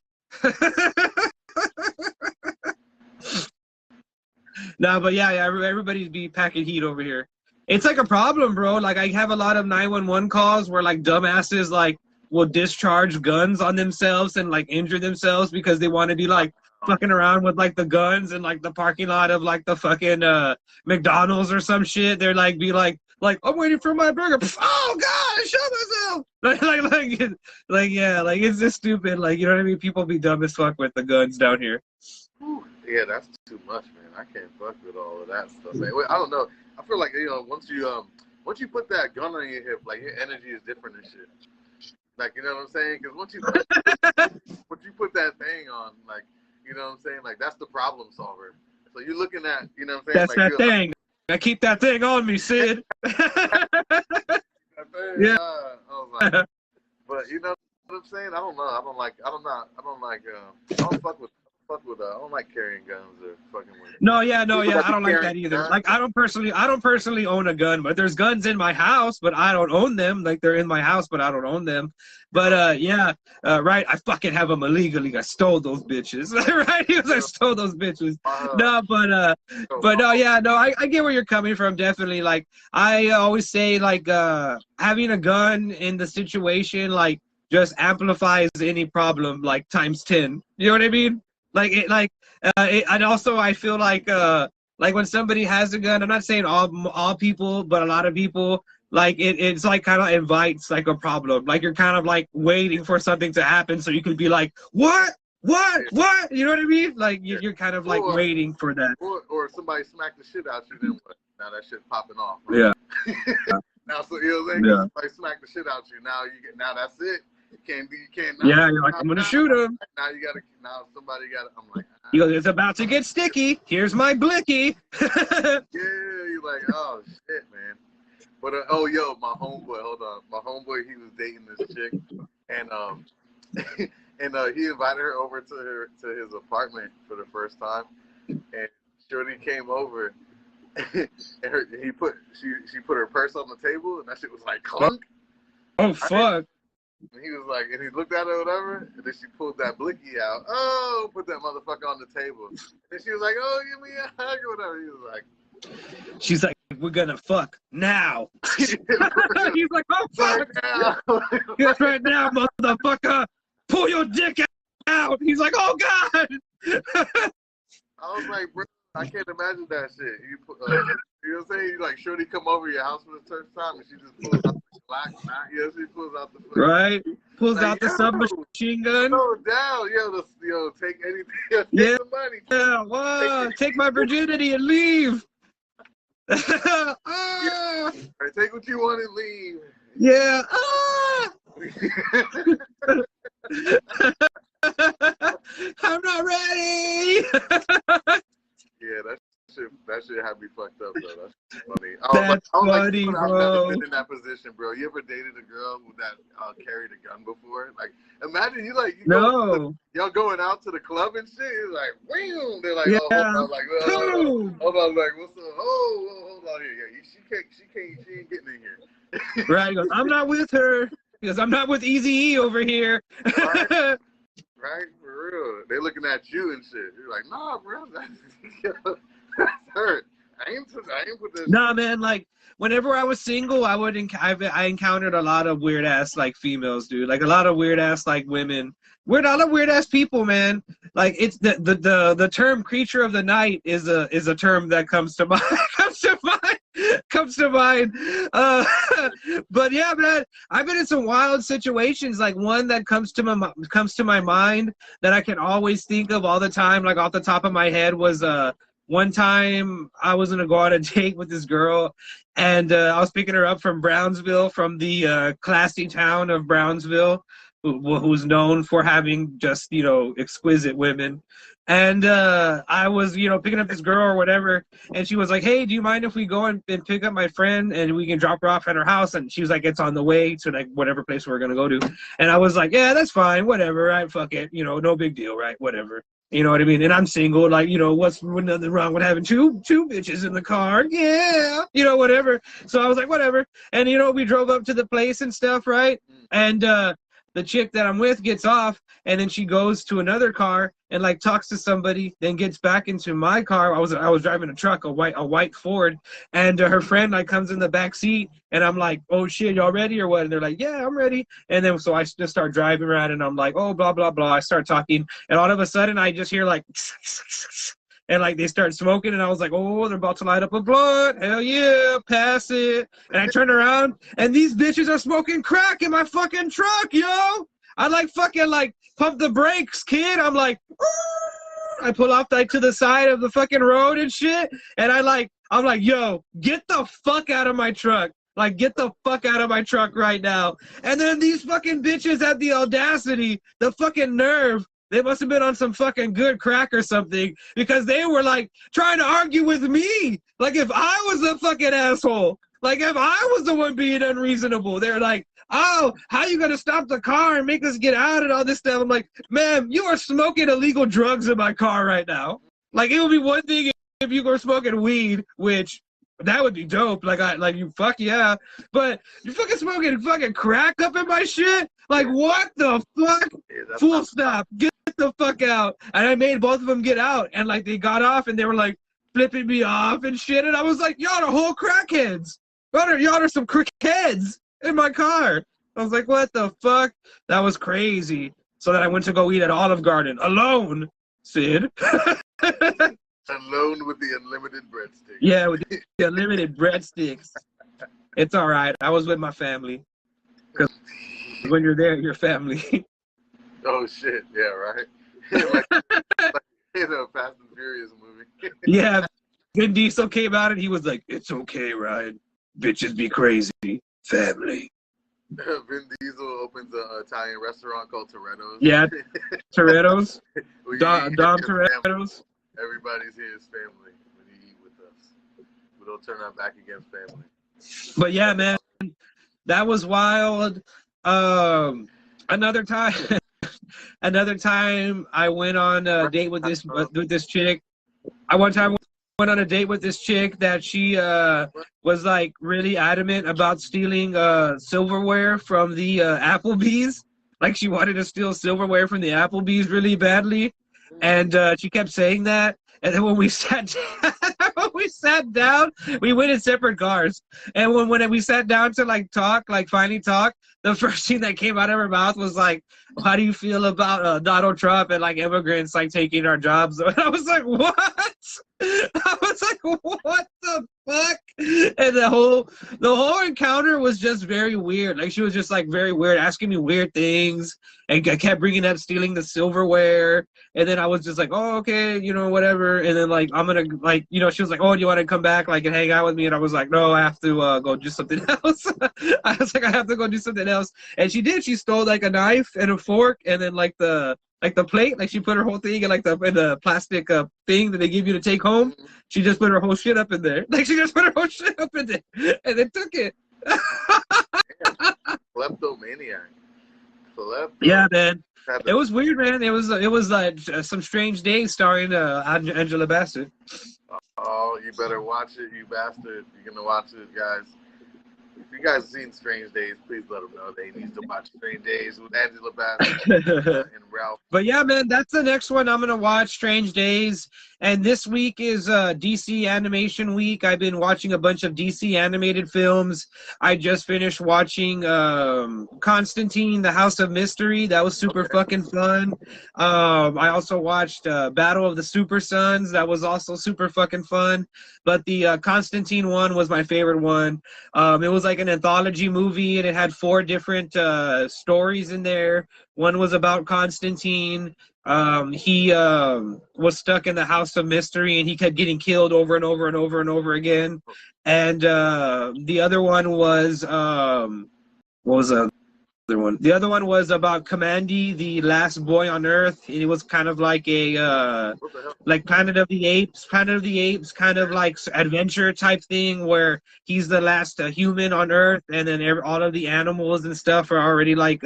Nah, but yeah, everybody's be packing heat over here. It's like a problem, bro. Like I have a lot of 911 calls where like dumbasses like will discharge guns on themselves and like injure themselves because they want to be like fucking around with like the guns in like the parking lot of like the fucking McDonald's or some shit. They're like be like I'm waiting for my burger. Oh god, I shot myself. Like yeah, like it's just stupid. Like you know what I mean? People be dumb as fuck with the guns down here. Yeah, that's too much, man. I can't fuck with all of that stuff, man. I don't know. I feel like once you put that gun on your hip, like your energy is different and shit. Like you know what I'm saying? Because once you put that thing on, like you know what I'm saying, like that's the problem solver. So you're looking at, you know what I'm saying? That's like, that thing. I keep that thing on me, Sid. Yeah. But you know what I'm saying? I don't know. I don't fuck with fuck with that. I don't like carrying guns or fucking with. No, yeah, I don't like that either. Guns. Like, I don't personally own a gun, but there's guns in my house, but I don't own them. Like, they're in my house, but I don't own them. But right. I fucking have them illegally. I stole those bitches. Right? I stole those bitches. No, I get where you're coming from. Definitely. Like, I always say, like, having a gun in the situation, like, just amplifies any problem, like, times 10. You know what I mean? And also I feel like when somebody has a gun, I'm not saying all people, but a lot of people, like, it's like kind of invites like a problem. Like, you're kind of like waiting for something to happen so you can be like, what? You know what I mean? Like, you're kind of like waiting for that. Or somebody smacked the shit out you, then what? Now that shit popping off. Right? Yeah. Now, so you know what I'm saying? Yeah. Somebody smacked the shit out you. Now that's it. You can't. Yeah, you're like, I'm gonna shoot him. Now somebody got. I'm like. He goes, it's about to get sticky. Here's my blicky. Yeah, you're like, oh shit, man. But my homeboy, hold on, my homeboy, he was dating this chick, and he invited her over to his apartment for the first time, and Shorty came over, and she put her purse on the table, and that shit was like clunk. Oh fuck. And he was like, and he looked at her or whatever, and then she pulled that blicky out. Oh, put that motherfucker on the table. And then she was like, oh, give me a hug or whatever. He was like, she's like, we're gonna fuck now. He's like, oh fuck. Yes, right now, motherfucker. Pull your dick out. He's like, oh god. I was like, bro, I can't imagine that shit. You know what I'm saying? You like, Shorty come over your house for the first time, and she just pulls out the black knife. You know, she pulls out the right. Pulls like, out the submachine gun. Go down, take anything. Take the money. Yeah, what? Take my virginity and leave. Right, take what you want and leave. Yeah. I'm not ready. Yeah, that shit had me fucked up though. That's funny. That's funny, bro. I've never been in that position, bro. You ever dated a girl that carried a gun before? Like, imagine y'all going out to the club and shit. It's like, wham! They're like, yeah. Oh, hold on, like, what's up? Hold on here. Yeah, she ain't getting in here. Right. He goes, I'm not with her. He goes, I'm not with Eazy-E over here. Right, for real. They looking at you and shit. You're like, nah, bro, that's hurt. I ain't put this. Nah, man. Like, whenever I was single, I encountered a lot of weird ass like females, dude. Like a lot of weird ass like women. A lot of weird ass people, man. Like, it's the term creature of the night is a term that comes to mind. comes to mind. But yeah, man, I've been in some wild situations. Like, one that comes to my mind that I can always think of all the time, like off the top of my head, was one time I was gonna go on a date with this girl, and I was picking her up from Brownsville, from the classy town of Brownsville, who's known for having just, exquisite women. And I was, picking up this girl or whatever, and she was like, hey, do you mind if we go and pick up my friend and we can drop her off at her house? And she was like, it's on the way to like whatever place we're going to go to. And I was like, yeah, that's fine, whatever, right? Fuck it, no big deal, right? Whatever. You know what I mean? And I'm single, like, what's nothing wrong with having two bitches in the car? Yeah, whatever. So I was like, whatever. And, we drove up to the place and stuff, right? And the chick that I'm with gets off, and then she goes to another car and like talks to somebody, then gets back into my car. I was driving a truck, a white Ford, and her friend like comes in the back seat, and I'm like, oh shit, y'all ready or what? And they're like, yeah, I'm ready. And then so I just start driving around, and I'm like, oh, blah blah blah. I start talking, and all of a sudden I just hear like and like they start smoking, and I was like, oh, they're about to light up a blunt. Hell yeah, pass it. And I turn around, and these bitches are smoking crack in my fucking truck, yo. I like fucking like pump the brakes, kid. I'm like, I pull off like to the side of the fucking road and shit, and I'm like, yo, get the fuck out of my truck. Like, get the fuck out of my truck right now. And then these fucking bitches had the audacity, the fucking nerve. They must have been on some fucking good crack or something, because they were like trying to argue with me. Like if I was the fucking asshole. Like, if I was the one being unreasonable, they're like, oh, how you going to stop the car and make us get out and all this stuff? I'm like, ma'am, you are smoking illegal drugs in my car right now. Like, it would be one thing if you were smoking weed, which that would be dope. Like you, fuck yeah. But you fucking smoking fucking crack up in my shit? Like, what the fuck? Yeah, Full stop. Get the fuck out. And I made both of them get out. And, like, they got off and they were, like, flipping me off and shit. And I was like, y'all are whole crackheads. Y'all are some crackheads in my car. I was like, what the fuck? That was crazy. So then I went to go eat at Olive Garden alone, Sid. Alone with the unlimited breadsticks. Yeah, with the unlimited breadsticks. It's all right. I was with my family. Because when you're there, you're family. Oh, shit. Yeah, right? like in a Fast and Furious movie. Yeah. Vin Diesel came out and he was like, it's okay, Ryan. Bitches be crazy. Family. Vin Diesel opens an Italian restaurant called Toretto's. Yeah, Toretto's. Dom Toretto's. Everybody's here as family when you eat with us. We don't turn our back against family. But yeah, man, that was wild. Another time I went on a date with this chick. I one time went on a date with this chick that she was like really adamant about stealing silverware from the Applebee's. Like, she wanted to steal silverware from the Applebee's really badly. And she kept saying that. And then when we sat down, we went in separate cars. And when we sat down to finally talk, the first thing that came out of her mouth was like, how do you feel about Donald Trump and like immigrants like taking our jobs? And I was like, what? I was like, what the fuck? And the whole encounter was just very weird. Like, she was just like very weird, asking me weird things, and I kept bringing up stealing the silverware. And then I was just like, oh, okay, whatever. And then like, I'm gonna like, she was like, oh, do you want to come back like and hang out with me? And I was like, no, I have to go do something else. I was like, I have to go do something else. And she did. She stole like a knife and a fork, and then like the plate, like she put her whole thing in the plastic thing that they give you to take home. She just put her whole shit up in there. Like, she just put her whole shit up in there, and then took it. Kleptomaniac. Yeah, man. It was weird, man. It was like some strange days starring Angela Bassett. Oh, you better watch it, you bastard. You're gonna watch it, guys. If you guys have seen Strange Days, please let them know they need to watch Strange Days with Angela Bassett and Ralph. But yeah, man, that's the next one I'm going to watch, Strange Days. And this week is DC Animation Week. I've been watching a bunch of DC animated films. I just finished watching Constantine, The House of Mystery. That was super fucking fun. I also watched Battle of the Super Sons. That was also super fucking fun. But the Constantine one was my favorite one. It was like an anthology movie, and it had 4 different stories in there. One was about Constantine. He was stuck in the House of Mystery, and he kept getting killed over and over and over and over again. And the other one was what was the other one? The other one was about Commandy, the last boy on Earth. It was kind of like a like Planet of the Apes kind of like adventure type thing, where he's the last human on Earth, and then all of the animals and stuff are already like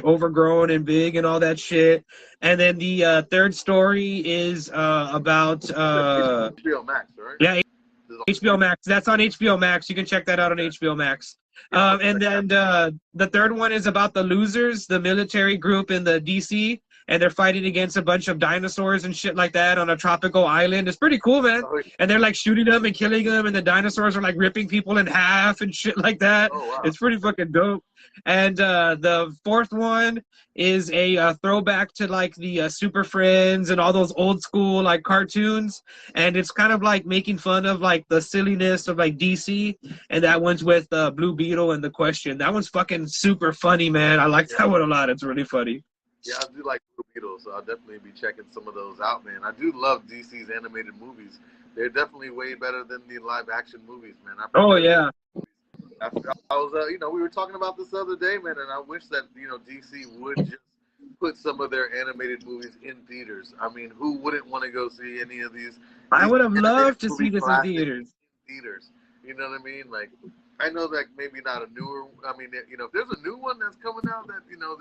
overgrown and big and all that shit. And then the third story is about HBO Max, right? Yeah, HBO Max. That's on HBO Max. You can check that out on HBO Max. And then the third one is about the Losers, the military group in the DC, and they're fighting against a bunch of dinosaurs and shit like that on a tropical island. It's pretty cool, man. And they're like shooting them and killing them, and the dinosaurs are like ripping people in half and shit like that. Oh, wow. It's pretty fucking dope. And the fourth one is a throwback to like the Super Friends and all those old school like cartoons, and it's kind of like making fun of like the silliness of like DC. And that one's with Blue Beetle and The Question. That one's fucking super funny, man. I like that one a lot. It's really funny. Yeah, I do like Blue Beetle, so I'll definitely be checking some of those out, man. I do love DC's animated movies. They're definitely way better than the live action movies, man. Oh yeah. I was, we were talking about this the other day, man, and I wish that, DC would just put some of their animated movies in theaters. I mean, who wouldn't want to go see any of these? I would have loved to see this in theaters. You know what I mean? Like, I know that maybe not a newer. I mean, you know, if there's a new one that's coming out that you know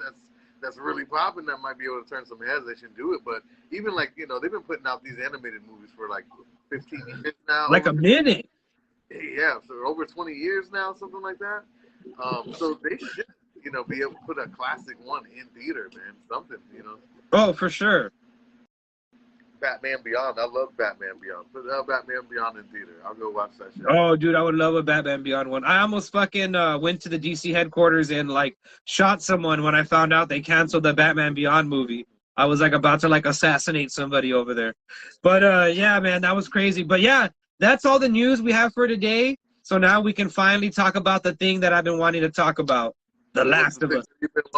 that's really popping, that might be able to turn some heads. They should do it. But even like you know, they've been putting out these animated movies for like 15 years now. Like a minute. Yeah, so over 20 years now, something like that. So they should, you know, be able to put a classic one in theater, man. Something, you know. Oh, for sure. Batman Beyond. I love Batman Beyond. Put Batman Beyond in theater. I'll go watch that shit. Oh, dude, I would love a Batman Beyond one. I almost fucking went to the DC headquarters and like shot someone when I found out they canceled the Batman Beyond movie. I was like about to like assassinate somebody over there. But yeah, man, that was crazy. But yeah, that's all the news we have for today. So now we can finally talk about the thing that I've been wanting to talk about. The Last of Us,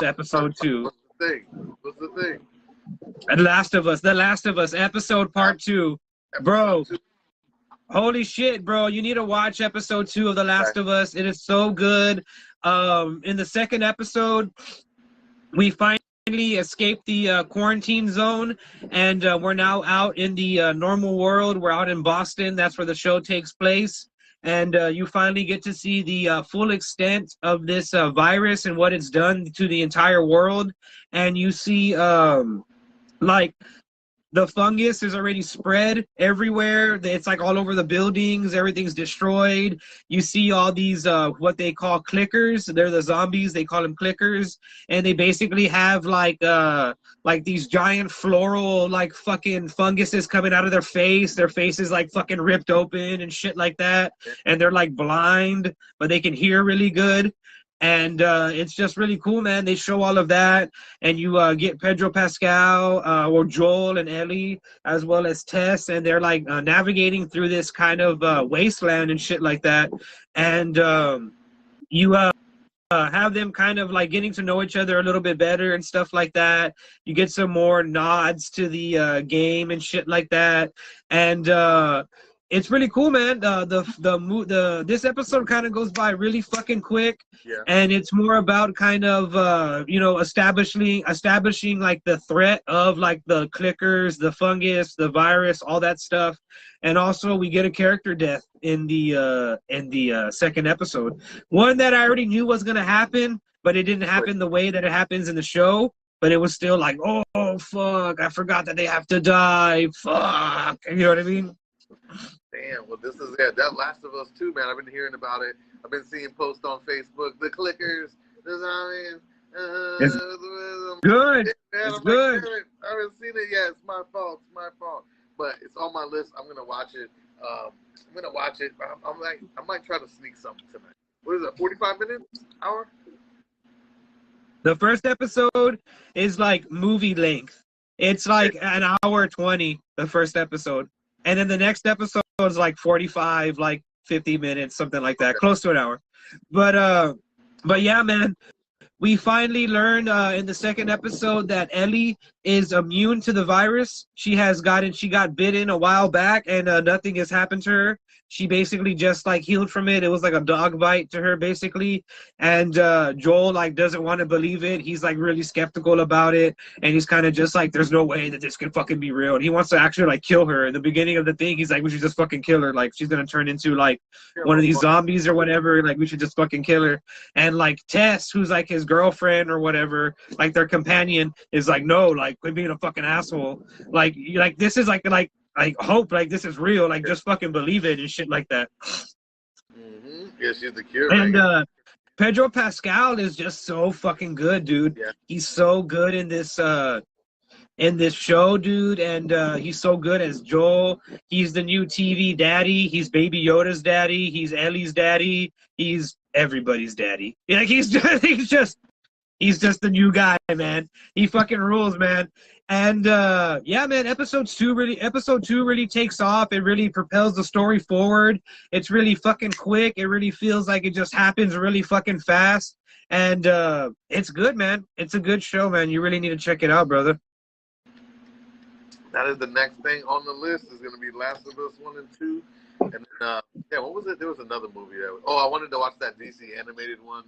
episode 2. What's the thing? What's the thing? The Last of Us, episode part 2. Bro, holy shit, bro. You need to watch episode 2 of The Last of Us. It is so good. In the second episode, we finally escaped the quarantine zone, and we're now out in the normal world. We're out in Boston. That's where the show takes place. And you finally get to see the full extent of this virus and what it's done to the entire world. And you see, like, the fungus is already spread everywhere. It's like all over the buildings. Everything's destroyed. You see all these what they call clickers. They're the zombies. They call them clickers, and they basically have like these giant floral like fucking funguses coming out of their face. Their face is like fucking ripped open and shit like that. And they're like blind, but they can hear really good. And it's just really cool, man. They show all of that, and you get Pedro Pascal or Joel and Ellie, as well as Tess, and they're like navigating through this kind of wasteland and shit like that. And you have them kind of like getting to know each other a little bit better and stuff like that. You get some more nods to the game and shit like that. And it's really cool, man. This episode kind of goes by really fucking quick, and it's more about kind of you know, establishing like the threat of like the clickers, the fungus, the virus, all that stuff. And also we get a character death in the second episode. One that I already knew was gonna happen, but it didn't happen the way that it happens in the show. But it was still like, oh fuck, I forgot that they have to die. Fuck, you know what I mean? Damn, well, this is it. That Last of Us 2, man. I've been hearing about it. I've been seeing posts on Facebook. The clickers. The zombies. It's good. Man, it's good. Like, I haven't seen it yet. It's my fault. But it's on my list. I'm gonna watch it. I might try to sneak something tonight. What is it? 45 minutes? Hour? The first episode is like movie length. It's like an hour 20. The first episode. And then the next episode is like 45, like 50 minutes, something like that, close to an hour. But yeah, man, we finally learned in the second episode that Ellie is immune to the virus. She got bitten a while back, and nothing has happened to her. She basically just like healed from it. It was like a dog bite to her, basically. And Joel like doesn't want to believe it. He's like really skeptical about it, and he's kind of just like, there's no way that this can fucking be real. And he wants to actually like kill her. In the beginning of the thing, he's like, we should just fucking kill her. Like she's gonna turn into like one of these zombies or whatever. Like we should just fucking kill her. And like Tess, who's like his girlfriend or whatever, like their companion, is like, no, like quit being a fucking asshole. Like this is like hope, like this is real, like just fucking believe it and shit like that. Mm-hmm. Yeah, she's the cure. And Pedro Pascal is just so fucking good, dude. Yeah. He's so good in this show, dude, and he's so good as Joel. He's the new TV daddy. He's Baby Yoda's daddy. He's Ellie's daddy. He's everybody's daddy. Like he's just the new guy, man. He fucking rules, man. And yeah, man, episode 2 really takes off. It really propels the story forward. It's really fucking quick. It really feels like it just happens really fucking fast. And it's good, man. It's a good show, man. You really need to check it out, brother. That is the next thing on the list is going to be Last of Us 1 and 2. And then, yeah, what was it? There was another movie I wanted to watch that DC animated one.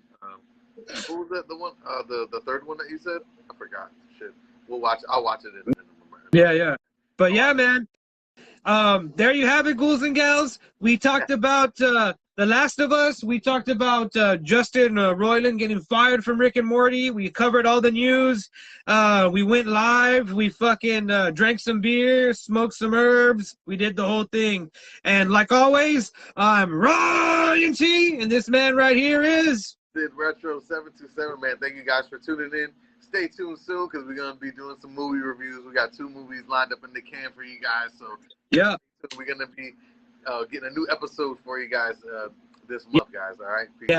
What was that? The one, the third one that you said? I forgot. Shit. I'll watch it in a minute. Yeah. But yeah, man. There you have it, ghouls and gals. We talked about The Last of Us. We talked about Justin Roiland getting fired from Rick and Morty. We covered all the news. We went live. We fucking drank some beer, smoked some herbs. We did the whole thing. And like always, I'm Ryan T, and this man right here is Retro 727. Man, thank you guys for tuning in. Stay tuned soon because we're gonna be doing some movie reviews. We got 2 movies lined up in the can for you guys. So yeah, we're gonna be getting a new episode for you guys this month, guys. All right. Peace.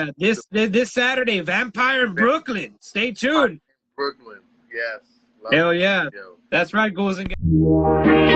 Yeah, this Saturday, Vampire in Brooklyn. Stay tuned. Brooklyn, yes. Hell yeah. That's right, Ghouls and Gals.